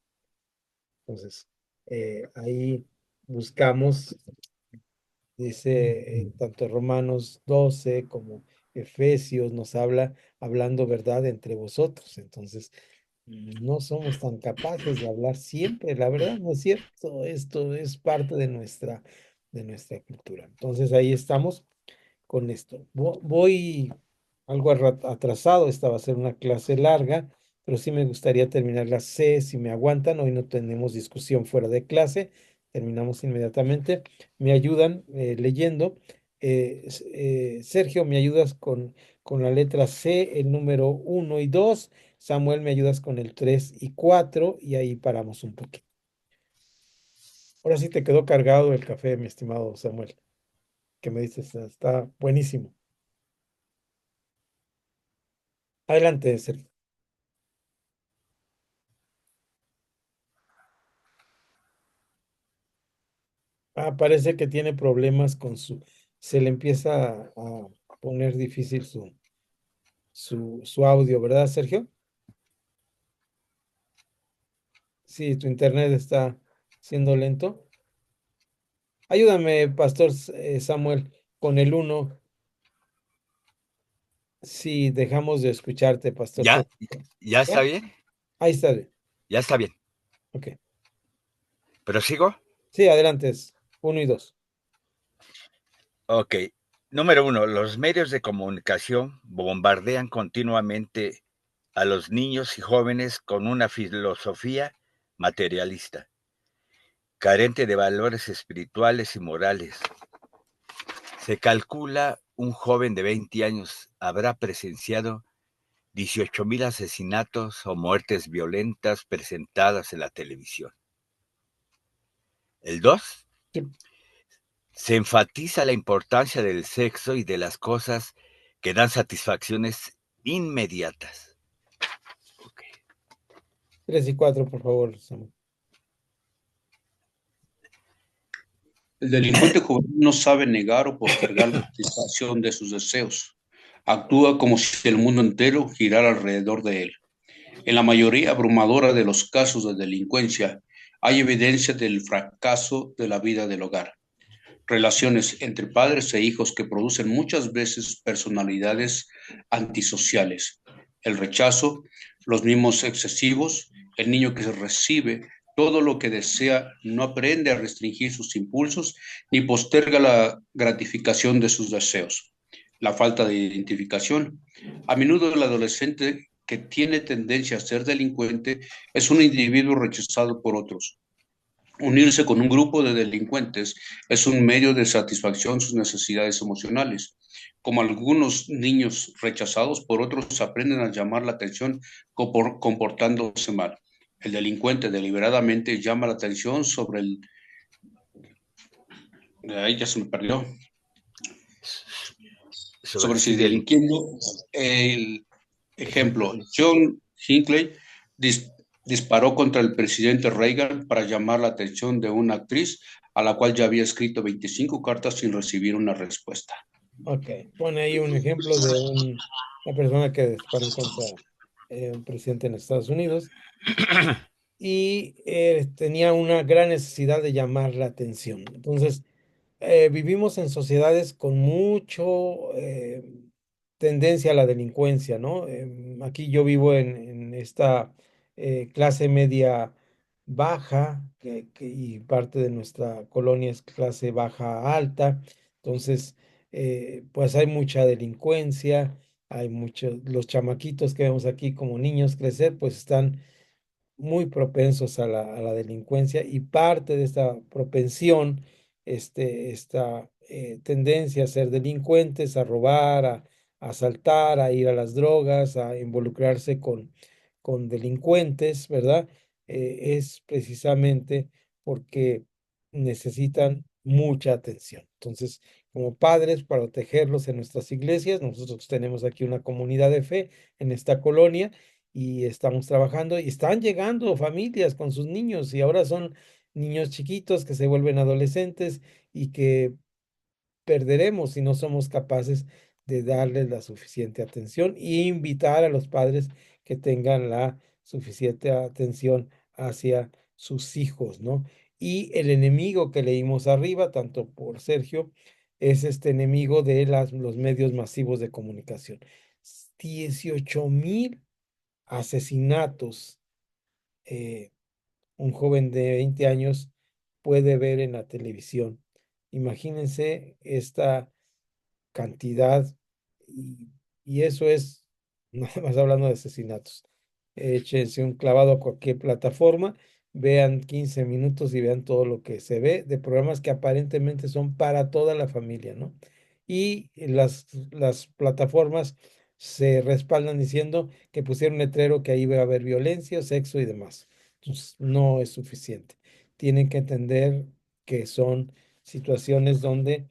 Entonces, ahí buscamos. Dice tanto Romanos 12 como Efesios nos habla hablando verdad entre vosotros. Entonces, no somos tan capaces de hablar siempre la verdad, ¿no es cierto? Esto es parte de nuestra cultura. Entonces, ahí estamos con esto. Voy algo atrasado, esta va a ser una clase larga, pero sí me gustaría terminar la C si me aguantan. Hoy no tenemos discusión fuera de clase, terminamos inmediatamente. Me ayudan leyendo. Sergio, ¿me ayudas con la letra C, el número 1 y 2? Samuel, ¿me ayudas con el 3 y 4? Y ahí paramos un poquito. Ahora sí te quedó cargado el café, mi estimado Samuel, que me dices, está buenísimo. Adelante, Sergio. Parece que tiene problemas con se le empieza a poner difícil su audio, ¿verdad, Sergio? Sí, tu internet está siendo lento. Ayúdame, Pastor Samuel, con el 1. Sí, dejamos de escucharte, Pastor. ¿Ya? ¿Ya está ¿Ya? bien? Ahí está bien. Ya está bien. Ok. ¿Pero sigo? Sí, adelante, es 1 y 2. Ok. Número 1, los medios de comunicación bombardean continuamente a los niños y jóvenes con una filosofía materialista, carente de valores espirituales y morales. Se calcula un joven de 20 años habrá presenciado 18,000 asesinatos o muertes violentas presentadas en la televisión. El 2, Sí. se enfatiza la importancia del sexo y de las cosas que dan satisfacciones inmediatas. Okay. 3 y 4, por favor, Samuel. El delincuente juvenil no sabe negar o postergar la satisfacción de sus deseos. Actúa como si el mundo entero girara alrededor de él. En la mayoría abrumadora de los casos de delincuencia, hay evidencia del fracaso de la vida del hogar. Relaciones entre padres e hijos que producen muchas veces personalidades antisociales. El rechazo, los mimos excesivos, el niño que se recibe todo lo que desea no aprende a restringir sus impulsos ni posterga la gratificación de sus deseos. La falta de identificación. A menudo el adolescente que tiene tendencia a ser delincuente es un individuo rechazado por otros. Unirse con un grupo de delincuentes es un medio de satisfacción sus necesidades emocionales. Como algunos niños rechazados por otros aprenden a llamar la atención comportándose mal. El delincuente deliberadamente llama la atención sobre el... Ahí ya se me perdió. Sobre si delinquiendo. El ejemplo, John Hinckley disparó contra el presidente Reagan para llamar la atención de una actriz a la cual ya había escrito 25 cartas sin recibir una respuesta. Ok, pone ahí un ejemplo de una persona que disparó contra un presidente en Estados Unidos y tenía una gran necesidad de llamar la atención. Entonces, vivimos en sociedades con mucho tendencia a la delincuencia, ¿no? Aquí yo vivo en esta clase media baja, y parte de nuestra colonia es clase baja alta. Entonces, pues hay mucha delincuencia, hay muchos, los chamaquitos que vemos aquí como niños crecer, pues están muy propensos a la delincuencia, y parte de esta propensión, esta tendencia a ser delincuentes, a robar, a asaltar, a ir a las drogas, a involucrarse con delincuentes, ¿verdad? Es precisamente porque necesitan mucha atención. Entonces, como padres, para protegerlos en nuestras iglesias, nosotros tenemos aquí una comunidad de fe en esta colonia y estamos trabajando y están llegando familias con sus niños y ahora son niños chiquitos que se vuelven adolescentes y que perderemos si no somos capaces de darles la suficiente atención e invitar a los padres que tengan la suficiente atención hacia sus hijos, ¿no? Y el enemigo que leímos arriba, tanto por Sergio, es este enemigo de los medios masivos de comunicación. 18,000 asesinatos, un joven de 20 años puede ver en la televisión. Imagínense esta cantidad y, y eso es nada más hablando de asesinatos. échense un clavado a cualquier plataforma, vean 15 minutos y vean todo lo que se ve de programas que aparentemente son para toda la familia, ¿no? Y las plataformas se respaldan diciendo que pusieron letrero que ahí va a haber violencia, sexo y demás. Entonces, no es suficiente. Tienen que entender que son situaciones donde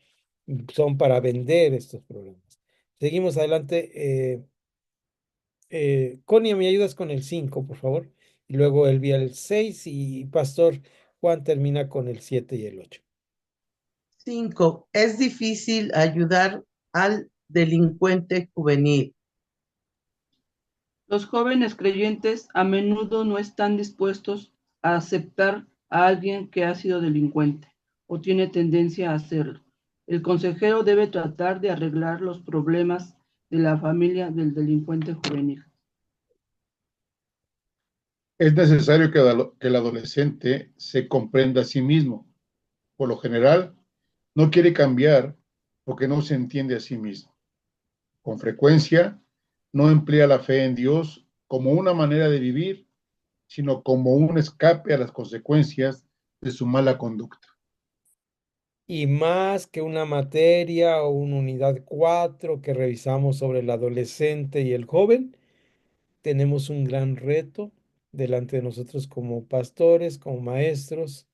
son para vender estos programas. Seguimos adelante. Connie, ¿me ayudas con el 5, por favor? Y luego Elvia el 6 y Pastor Juan termina con el 7 y el 8. 5. Es difícil ayudar al delincuente juvenil. Los jóvenes creyentes a menudo no están dispuestos a aceptar a alguien que ha sido delincuente o tiene tendencia a hacerlo. El consejero debe tratar de arreglar los problemas de la familia del delincuente juvenil. Es necesario que el adolescente se comprenda a sí mismo. Por lo general, no quiere cambiar porque no se entiende a sí mismo. Con frecuencia, no emplea la fe en Dios como una manera de vivir, sino como un escape a las consecuencias de su mala conducta. Y más que una materia o una unidad 4 que revisamos sobre el adolescente y el joven, tenemos un gran reto delante de nosotros como pastores, como maestros,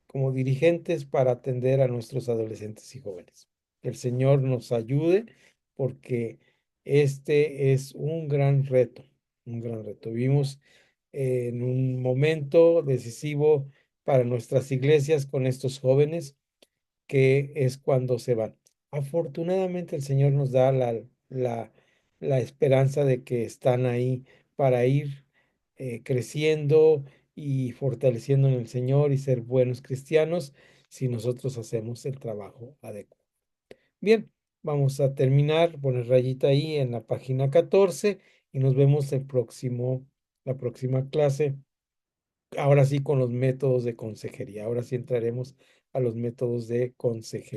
como dirigentes para atender a nuestros adolescentes y jóvenes. Que el Señor nos ayude porque este es un gran reto, un gran reto. Vivimos en un momento decisivo para nuestras iglesias con estos jóvenes, que es cuando se van. Afortunadamente el Señor nos da la esperanza de que están ahí para ir creciendo y fortaleciendo en el Señor y ser buenos cristianos si nosotros hacemos el trabajo adecuado. Bien, vamos a terminar, poner rayita ahí en la página 14 y nos vemos la próxima clase. Ahora sí con los métodos de consejería. Ahora sí entraremos a los métodos de consejería.